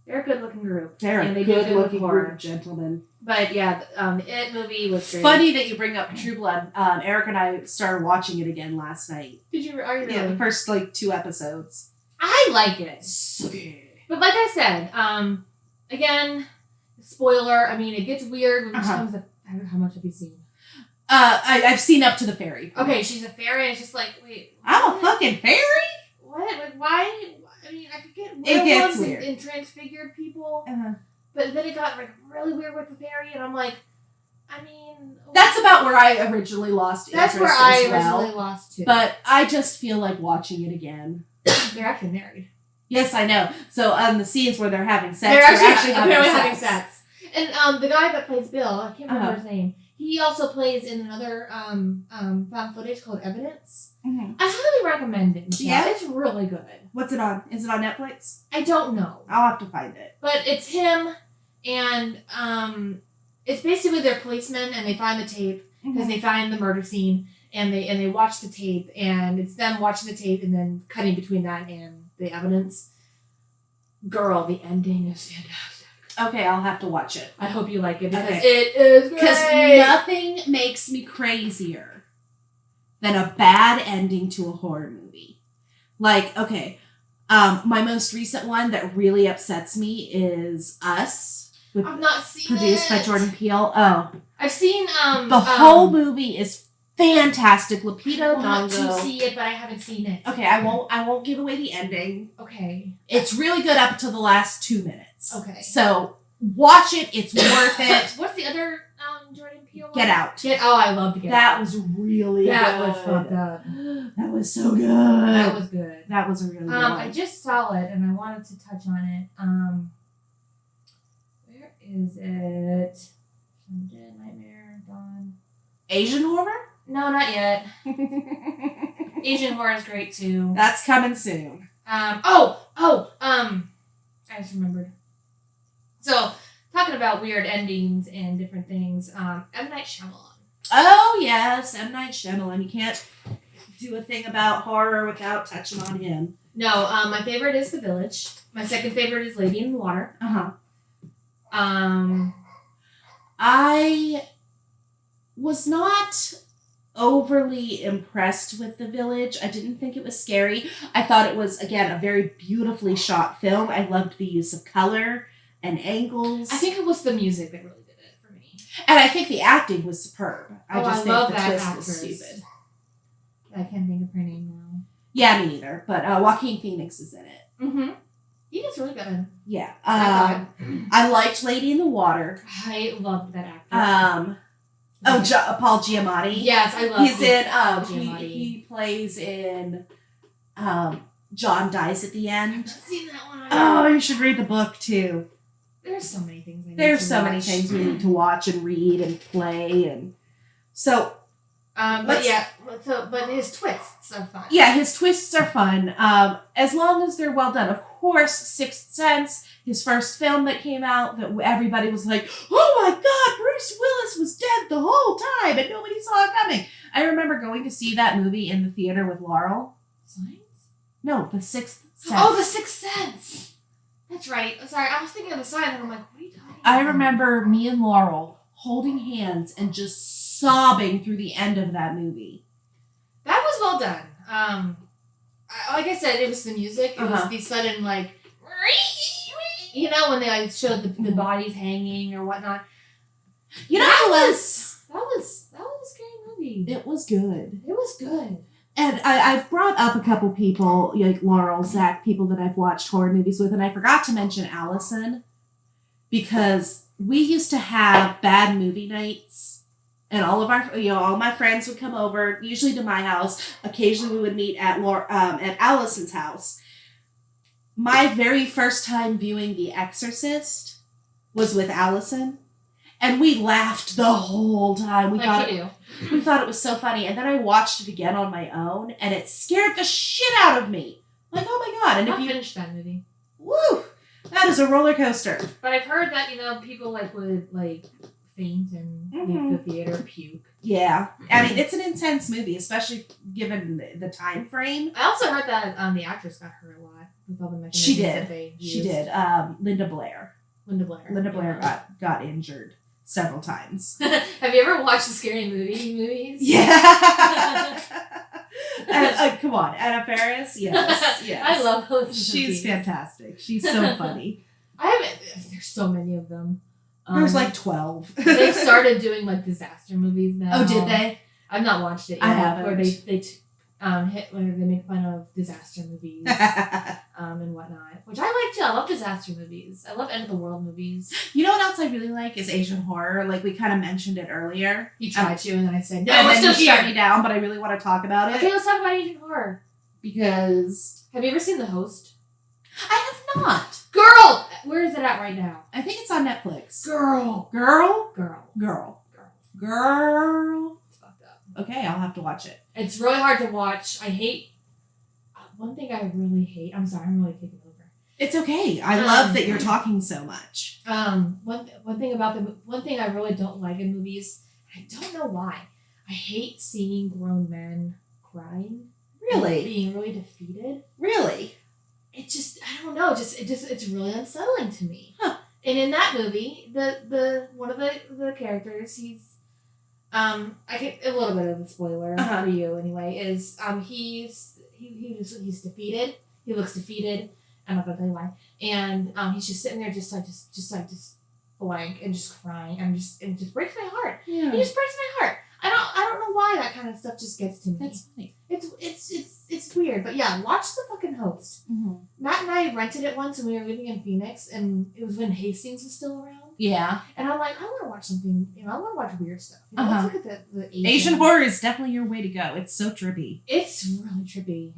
a good-looking group. They're a good-looking group of gentlemen. But yeah, the It movie was great. Funny that you bring up True Blood. Eric and I started watching it again last night. Did you? Are you really? Yeah, the first 2 episodes. I like it. So good. But like I said, again, spoiler. I mean, it gets weird when it comes to how much have you seen? I've seen up to the fairy. Okay, she's a fairy, and it's just like, wait. I'm a fucking fairy? What? Like, why? I mean, I could get it gets werewolves weird. and transfigured people, but then it got like really weird with the fairy, and I'm like, I mean, that's about where I originally lost interest. That's where I originally lost too. But I just feel like watching it again. They're actually married. Yes, I know. So the scenes where they're having sex, they're actually having sex. And the guy that plays Bill, I can't remember his name. He also plays in another found footage called Evidence. I highly recommend it. Yeah, it's really good. What's it on? Is it on Netflix? I don't know. I'll have to find it. But it's him, and it's basically they're policemen, and they find the tape because they find the murder scene, and they watch the tape, and it's them watching the tape and then cutting between that and the evidence. Girl, the ending is fantastic. Okay, I'll have to watch it. I hope you like it because it is great. Because nothing makes me crazier than a bad ending to a horror movie. Like, okay, My most recent one that really upsets me is Us. I've not seen produced by Jordan Peele. Oh. I've seen the whole movie is fantastic. Lupita I want Nyong'o. to see it, but I haven't seen it. Okay, I won't give away the ending. Okay. It's really good up until the last 2 minutes. Okay. So watch it. It's worth it. What's the other Jordan Peele one? Get Out. I loved Get Out. That was really good. That was fucked up. That was so good. That was good. That was a really good one. I just saw it and I wanted to touch on it. Where is it? Dead, Nightmare, Dawn. Asian horror? No, not yet. Asian horror is great too. That's coming soon. I just remembered. So, talking about weird endings and different things, M. Night Shyamalan. Oh, yes, M. Night Shyamalan. You can't do a thing about horror without touching on him. No, my favorite is The Village. My second favorite is Lady in the Water. Uh-huh. I was not overly impressed with The Village. I didn't think it was scary. I thought it was, again, a very beautifully shot film. I loved the use of color and angles. I think it was the music that really did it for me. And I think the acting was superb. I just think love the that twist actress. was stupid. I can't think of her name now. Yeah, me neither. But Joaquin Phoenix is in it. Mm-hmm. He is really good. Yeah. I liked Lady in the Water. I loved that actor. Paul Giamatti. Yes, I love He's in, Giamatti. he plays in, John Dies at the End. I've seen that one. Oh, you should read the book too. There's so many things I need There's to so many watch. things we need to watch and read and play and so. But his twists are fun. Yeah, his twists are fun. As long as they're well done. Of course, Sixth Sense, his first film that came out, that everybody was like, "Oh my God, Bruce Willis was dead the whole time and nobody saw it coming." I remember going to see that movie in the theater with Laurel. Signs? No, The Sixth Sense. Oh, The Sixth Sense. That's right. Sorry, I was thinking of The Sign, and I'm like, what are you talking about? I remember me and Laurel holding hands and just sobbing through the end of that movie. That was well done. Like I said, it was the music. It was the sudden, like, when they showed the bodies hanging or whatnot. That was a scary movie. It was good. It was good. And I've brought up a couple people, like Laurel, Zach, people that I've watched horror movies with, and I forgot to mention Allison, because we used to have bad movie nights, and all of our, all my friends would come over, usually to my house. Occasionally we would meet at Allison's house. My very first time viewing The Exorcist was with Allison. And we laughed the whole time. We thought it was so funny. And then I watched it again on my own, and it scared the shit out of me. Like, oh my God. And I finished that movie. Woo! That is a roller coaster. But I've heard that, people would faint and leave the theater, puke. Yeah. I mean, it's an intense movie, especially given the time frame. I also heard that the actress got hurt a lot with all the mechanisms that they used. She did. Linda Blair. Linda Blair got injured several times. Have you ever watched the Scary Movies? Yeah. Come on, Anna Faris? Yes. I love those She's movies. fantastic. She's so funny. There's so many of them. There's 12. They've started doing disaster movies now. Oh, did they? I've not watched it yet. I haven't. Where they make fun of disaster movies and whatnot, which I like too. I love disaster movies. I love end of the world movies. You know what else I really like is Asian horror. Like we kind of mentioned it earlier. You tried to, and then I said no. And Let's then still you shut me down, but I really want to talk about it. Okay, let's talk about Asian horror. Because have you ever seen The Host? I have not. Girl, where is it at right now? I think it's on Netflix. Girl. It's fucked up. Okay, I'll have to watch it. It's really hard to watch. I hate. One thing I really hate. I'm sorry, I'm really taking over. It's okay. I love that you're talking so much. One thing I really don't like in movies. I don't know why. I hate seeing grown men crying. Really? Being really defeated. Really? It just, I don't know. It's really unsettling to me. Huh. And in that movie, the one of the characters, he's I get a little bit of a spoiler for you anyway. Is he's defeated He looks defeated. I'm not gonna tell you why. And he's just sitting there, just blank and just crying, and it just breaks my heart. Yeah. It just breaks my heart. I don't know why that kind of stuff just gets to me. That's funny. It's weird, but yeah, watch The fucking Host. Mm-hmm. Matt and I rented it once when we were living in Phoenix, and it was when Hastings was still around. Yeah. And I'm like, I want to watch something. I want to watch weird stuff. Let's look at the Asian horror is definitely your way to go. It's so trippy. It's really trippy.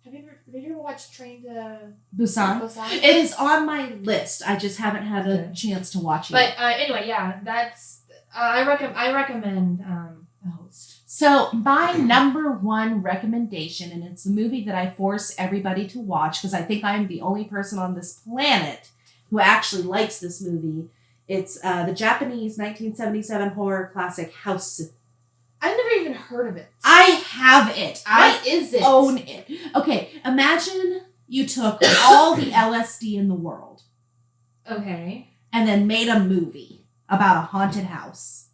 Did you ever watch Train to Busan? It is on my list. I just haven't had a chance to watch it. But anyway, yeah, that's I recommend The Host. So my number one recommendation, and it's the movie that I force everybody to watch because I think I'm the only person on this planet who actually likes this movie. It's the Japanese 1977 horror classic House. I've never even heard of it. I have it. What is it? Own it. Okay, imagine you took all the LSD in the world. Okay. And then made a movie about a haunted house.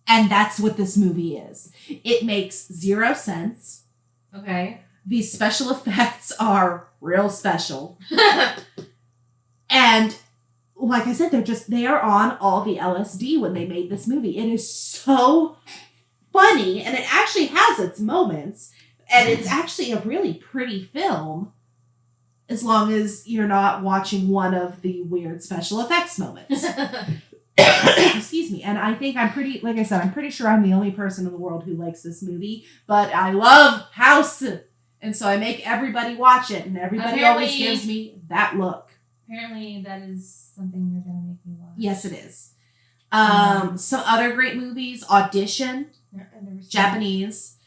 And that's what this movie is. It makes 0 sense. Okay. These special effects are real special. And like I said, they are on all the LSD when they made this movie. It is so funny, and it actually has its moments, and it's actually a really pretty film, as long as you're not watching one of the weird special effects moments. Excuse me. And I think I'm pretty sure I'm the only person in the world who likes this movie, but I love House, and so I make everybody watch it, and everybody always gives me that look. Apparently, that is something you're going to make me watch. Yes, it is. Some other great movies. Audition. Japanese.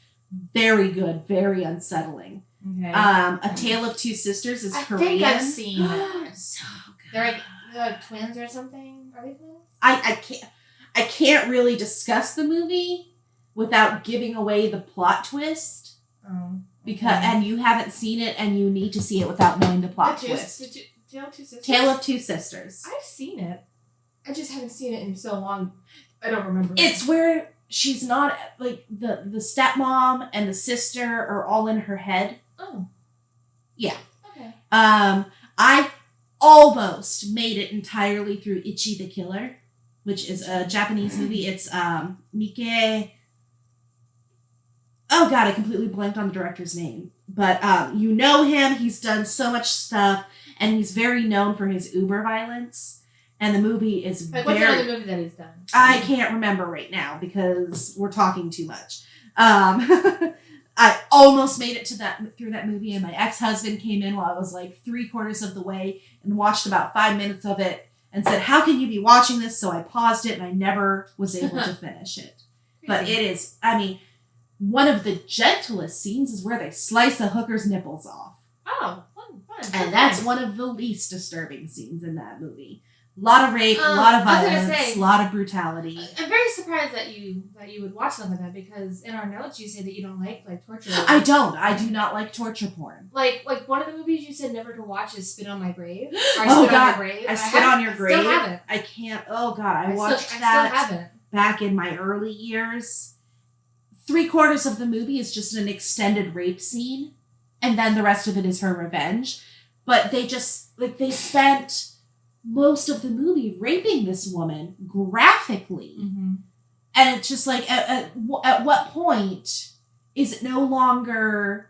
Very good. Very unsettling. Okay. A Tale of Two Sisters is Korean. I think I've seen it. So good. They're like twins or something? Are they twins? I can't really discuss the movie without giving away the plot twist. Oh. Because and you haven't seen it, and you need to see it without knowing the plot twist. Tale of Two Sisters? Tale of Two Sisters. I've seen it. I just haven't seen it in so long. I don't remember. It's where she's not, like, the stepmom and the sister are all in her head. Oh. Yeah. Okay. I almost made it entirely through Ichi the Killer, which is a Japanese movie. It's Mike... Oh god, I completely blanked on the director's name. But you know him. He's done so much stuff. And he's very known for his uber violence. And the movie is what's another movie that he's done? I can't remember right now because we're talking too much. I almost made it through that movie, and my ex-husband came in while I was like 3/4 of the way and watched about 5 minutes of it and said, "How can you be watching this?" So I paused it, and I never was able to finish it. But it is, one of the gentlest scenes is where they slice a hooker's nipples off. Oh, fun. And that's one of the least disturbing scenes in that movie. A lot of rape, a lot of violence, a lot of brutality. I'm very surprised that you would watch something like that, because in our notes you say that you don't like torture. I don't. I do not like torture porn. Like one of the movies you said never to watch is Spit on My Grave. Or Oh Spit God, on Your Grave. I Spit on Your Grave. Still haven't. I can't. Oh God, I watched I that still haven't. back in my early years. 3/4 of the movie is just an extended rape scene, and then the rest of it is her revenge. But they spent most of the movie raping this woman graphically. Mm-hmm. And it's just like, at what point is it no longer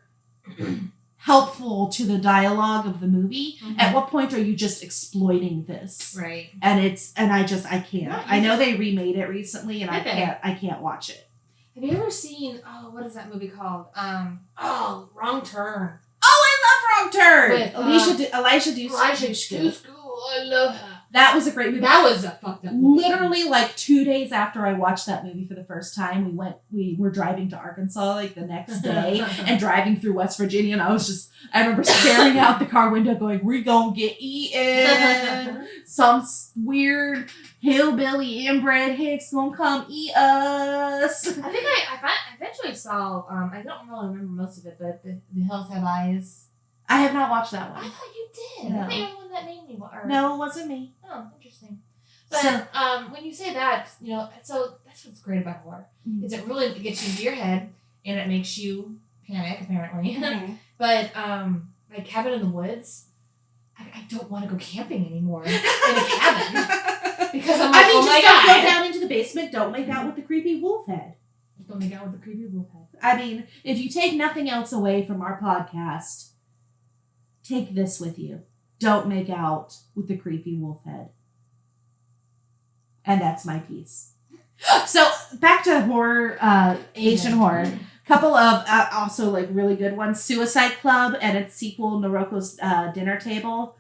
helpful to the dialogue of the movie? Mm-hmm. At what point are you just exploiting this? Right. And I can't. I know they remade it recently, and I can't watch it. Have you ever seen, what is that movie called? Wrong Turn. Oh, I love Wrong Turn! With Elisha Dushku. I love her. That was a great movie. That was a fucked up movie. Literally, like 2 days after I watched that movie for the first time, we were driving to Arkansas like the next day and driving through West Virginia, and I remember staring out the car window going, "We gonna get eaten. Some weird hillbilly inbred hicks gonna come eat us." I think I eventually saw, I don't really remember most of it, but The Hills Have Eyes. I have not watched that one. I thought you did. No. I thought you were the one that made me watch. No, it wasn't me. Oh, interesting. But when you say that, so that's what's great about horror. Mm-hmm. Is it really gets you into your head, and it makes you panic apparently. Mm-hmm. But like Cabin in the Woods, I don't want to go camping anymore in a cabin because I'm like, oh my don't God. go down into the basement. Don't make out with the creepy wolf head. Don't make out with the creepy wolf head. I mean, if you take nothing else away from our podcast, take this with you. Don't make out with the creepy wolf head. And that's my piece. So back to horror, Asian horror. Couple of also like really good ones. Suicide Club and its sequel, Noroko's Dinner Table.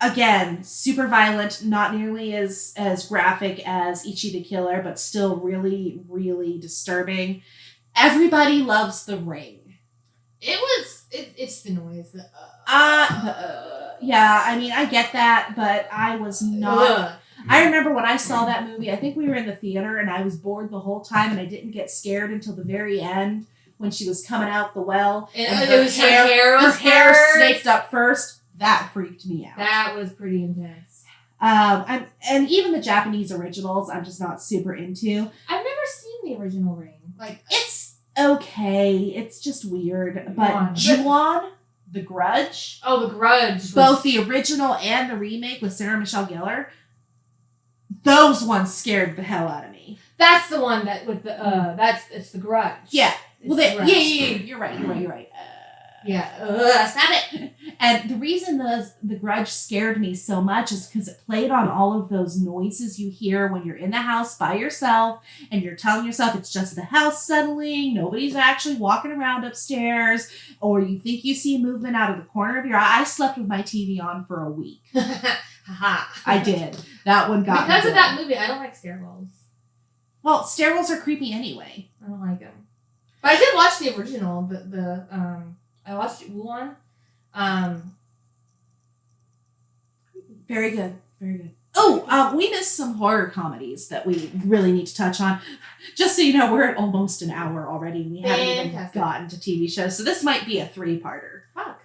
Again, super violent, not nearly as graphic as Ichi the Killer, but still really, really disturbing. Everybody loves The Ring. It's the noise. Yeah, I mean, I get that, but I was not... Ugh. I remember when I saw that movie, I think we were in the theater and I was bored the whole time and I didn't get scared until the very end when she was coming out the well. And her hair snaked up first. That freaked me out. That was pretty intense. And even the Japanese originals, I'm just not super into. I've never seen the original Ring. Like, it's okay. It's just weird. But Ju-on, The Grudge. Oh, The Grudge. Both the original and the remake with Sarah Michelle Gellar. Those ones scared the hell out of me. That's the one that with the it's The Grudge. Yeah. It's Well, The Grudge. yeah. You're right. Yeah. Stop it. And the reason the Grudge scared me so much is because it played on all of those noises you hear when you're in the house by yourself and you're telling yourself it's just the house settling, nobody's actually walking around upstairs, or you think you see movement out of the corner of your eye. I slept with my TV on for a week. I did. That one got because me of that movie. I don't like stairwells. Well, stairwells are creepy anyway. I don't like them. But I did watch the original. I watched Wuhan. Very good. Oh, we missed some horror comedies that we really need to touch on. Just so you know, we're at almost an hour already. We haven't even gotten to TV shows, so this might be a 3-parter. Fuck.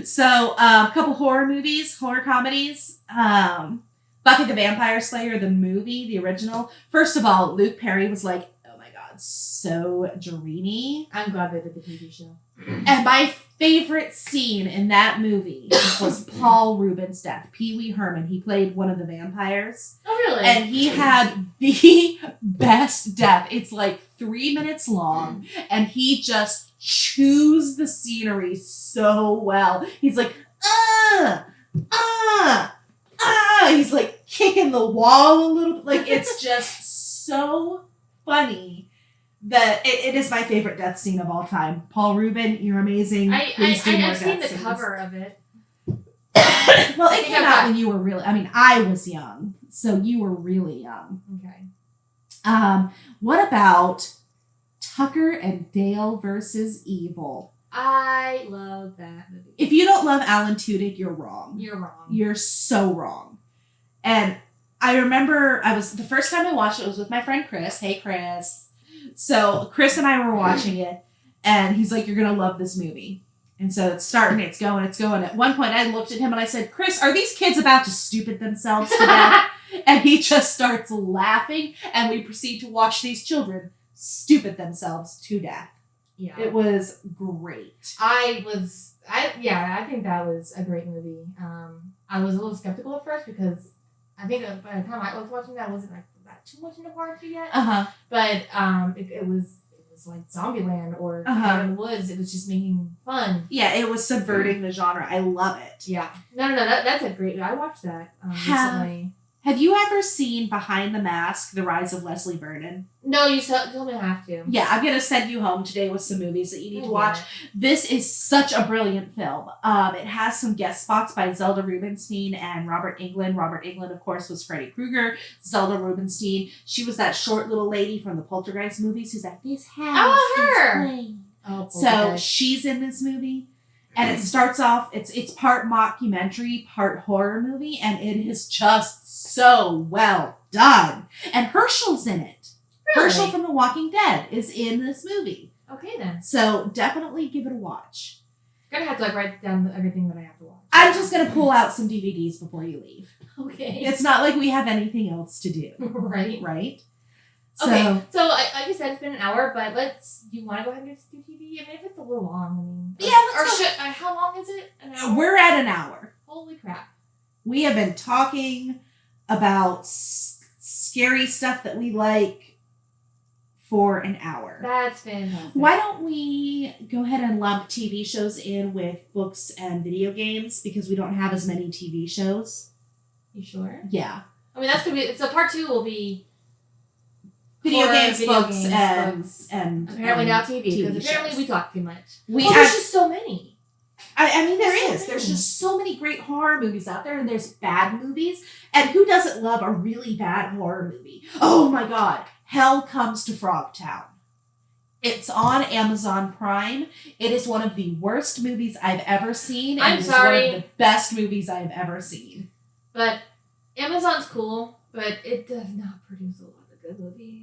So, a couple horror comedies. Buffy the Vampire Slayer, the movie, the original. First of all, Luke Perry was like, oh my God, so dreamy. I'm glad they did the TV show. And my favorite scene in that movie was Paul Rubin's death. Pee Wee Herman. He played one of the vampires. Oh, really? And he had the best death. It's like 3 minutes long, and he just chews the scenery so well. He's like, he's like kicking the wall a little bit. Like, it's just so funny that it is my favorite death scene of all time. Paul Rubin, you're amazing. I've seen the cover of it. Well, it came out when you were really, I was young, so you were really young. Okay. What about Tucker and Dale versus Evil? I love that movie. If you don't love Alan Tudyk, you're wrong. You're wrong. You're so wrong. And I remember the first time I watched it was with my friend Chris. Hey, Chris. So Chris and I were watching it, and he's like, you're going to love this movie. And so it's starting, it's going. At one point, I looked at him and I said, Chris, are these kids about to stupid themselves to death? And he just starts laughing, and we proceed to watch these children stupid themselves to death. Yeah. It was great. I think that was a great movie. I was a little skeptical at first because I think by the time I was watching that, I wasn't like that too much into horror yet. But it was like ZombieLand or in the Woods. It was just making fun. Yeah, it was subverting the genre. I love it. Yeah. No, that's a great. I watched that recently. Have you ever seen Behind the Mask: The Rise of Leslie Vernon? No, you told me I have to. Yeah, I'm going to send you home today with some movies that you need to watch. This is such a brilliant film. It has some guest spots by Zelda Rubinstein and Robert Englund. Robert Englund, of course, was Freddy Krueger. Zelda Rubinstein, she was that short little lady from the Poltergeist movies who's like, this house is plain. So she's in this movie. And it starts off, it's part mockumentary, part horror movie, and it is just so well done. And Herschel's in it. Really? Herschel from The Walking Dead is in this movie. Okay, then. So definitely give it a watch. I'm going to have to write down everything that I have to watch. I'm just going to pull out some DVDs before you leave. Okay. It's not like we have anything else to do. Right. Right? Okay, so like I said, it's been an hour, but you want to go ahead and do TV? I mean, if it's a little long, I mean. Yeah, let's go. How long is it? An hour? We're at an hour. Holy crap. We have been talking about scary stuff that we like for an hour. That's fantastic. Why don't we go ahead and lump TV shows in with books and video games because we don't have as many TV shows? You sure? Yeah. I mean, that's going to be... So part 2 will be... Video games, books, and apparently now TV, because apparently shows. We talk too much. There's just so many. I mean, there's just so many great horror movies out there, and there's bad movies. And who doesn't love a really bad horror movie? Oh my God. Hell Comes to Frogtown. It's on Amazon Prime. It is one of the worst movies I've ever seen. And I'm sorry. It's one of the best movies I've ever seen. But Amazon's cool, but it does not produce a lot of good movies.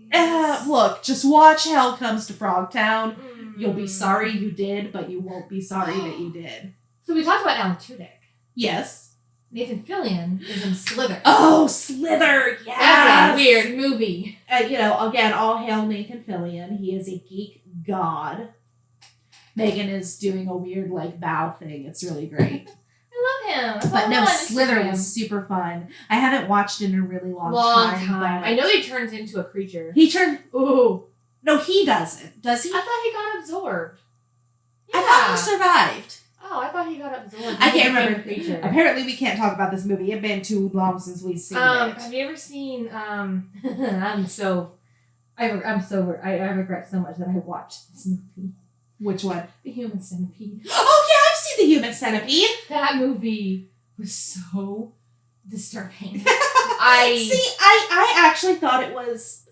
Look, just watch Hell Comes to Frogtown. You'll be sorry you did, but you won't be sorry that you did. So we talked about Alan Tudyk. Yes. Nathan Fillion is in Slither. Oh, Slither! Yes! That's a weird movie. Again, all hail Nathan Fillion. He is a geek god. Megan is doing a weird, bow thing. It's really great. I love him. But no, Slither was super fun. I haven't watched it in a really long time. I know he turns into a creature. Ooh. No, he doesn't. Does he? I thought he got absorbed. Yeah. I thought he survived. Oh, I thought he got absorbed. I can't remember. Apparently, we can't talk about this movie. It's been too long since we've seen it. Have you ever seen? I regret so much that I watched this movie. Which one? The Human Centipede. Oh yeah, I've seen The Human Centipede. That movie was so disturbing. I actually thought it was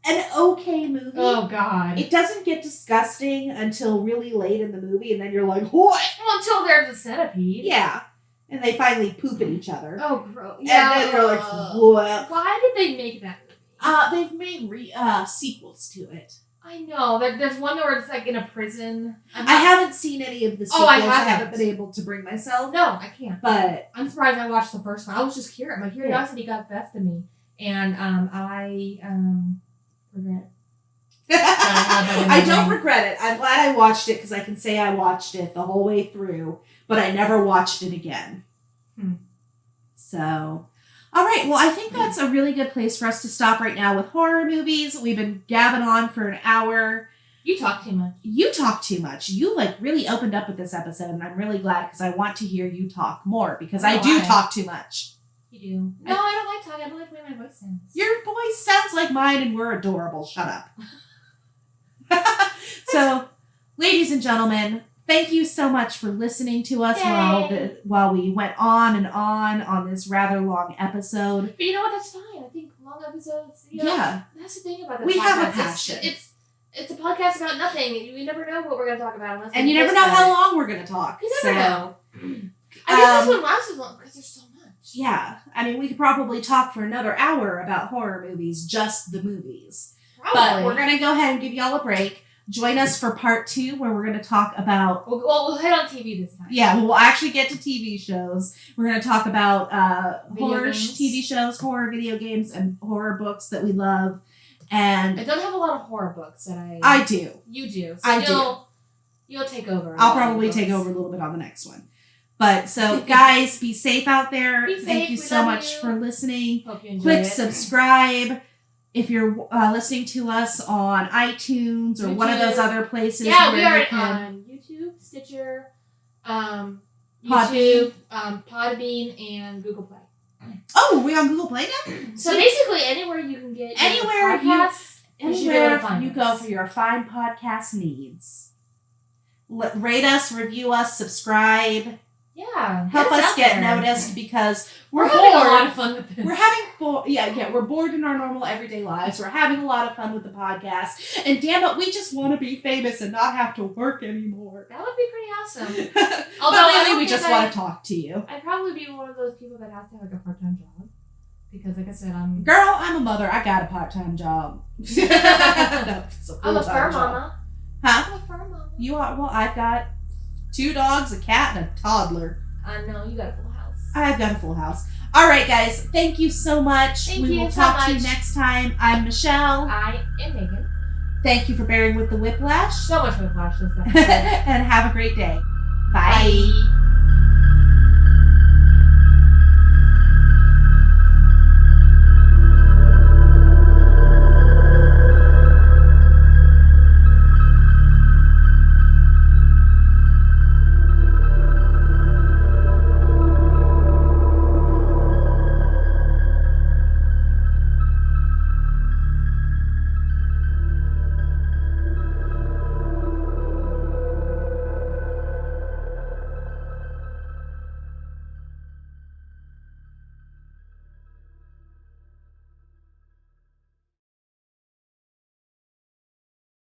an okay movie. Oh God! It doesn't get disgusting until really late in the movie, and then you're like, what? Well, until there's a centipede. Yeah, and they finally poop at each other. Oh, gross! Yeah. And then you're like, what? Why did they make that movie? They've made sequels to it. I know. There's one where it's in a prison. I haven't seen any of the sequels. I haven't been able to bring myself. No, I can't. But I'm surprised I watched the first one. I was just curious. My curiosity got the best of me, and I regret. I don't regret it. I'm glad I watched it because I can say I watched it the whole way through, but I never watched it again. So. All right, well, I think that's a really good place for us to stop right now with horror movies. We've been gabbing on for an hour. You talk too much. You talk too much. You, really opened up with this episode, and I'm really glad because I want to hear you talk more because I do talk too much. You do. No, I don't like talking. I don't like the way my voice sounds. Your voice sounds like mine, and we're adorable. Shut up. So, ladies and gentlemen, thank you so much for listening to us while we went on and on this rather long episode. But you know what? That's fine. I think long episodes, that's the thing about this podcast. We have a passion. It's a podcast about nothing. We never know what we're going to talk about. And you never know how long we're going to talk. You never know. I think this one lasts as long because there's so much. Yeah. I mean, we could probably talk for another hour about horror movies, just the movies. Probably. But we're going to go ahead and give y'all a break. Join us for part 2 where we're going to talk about... We'll hit on TV this time. Yeah, we'll actually get to TV shows. We're going to talk about horror TV shows, horror video games, and horror books that we love. And I don't have a lot of horror books that I do. You do. So I do. You'll take over. I'll probably take over a little bit on the next one. But so, guys, be safe out there. Thank you so much for listening. Hope you enjoyed Click it. Subscribe. If you're listening to us on iTunes or one of those other places, we are on YouTube, Stitcher, YouTube, Podbean, and Google Play. Oh, are we on Google Play now? So basically, anywhere you can get anywhere podcasts, anywhere you go for your fine podcast needs. Rate us, review us, subscribe. Yeah, help us get noticed because we're having bored. a lot of fun with this. We're having we're bored in our normal everyday lives. We're having a lot of fun with the podcast, and damn it, we just want to be famous and not have to work anymore. That would be pretty awesome. Although really, we just want to talk to you. I'd probably be one of those people that has to have a part-time job because, like I said, I'm a mother. I got a part-time job. I'm a fur mama. Huh? I'm a fur mama. You are? Well, I've got 2 dogs, a cat, and a toddler. I know, you got a full house. I've got a full house. All right, guys. Thank you so much. We will talk to you next time. I'm Michelle. I am Megan. Thank you for bearing with the whiplash. So much whiplash this episode. And have a great day. Bye.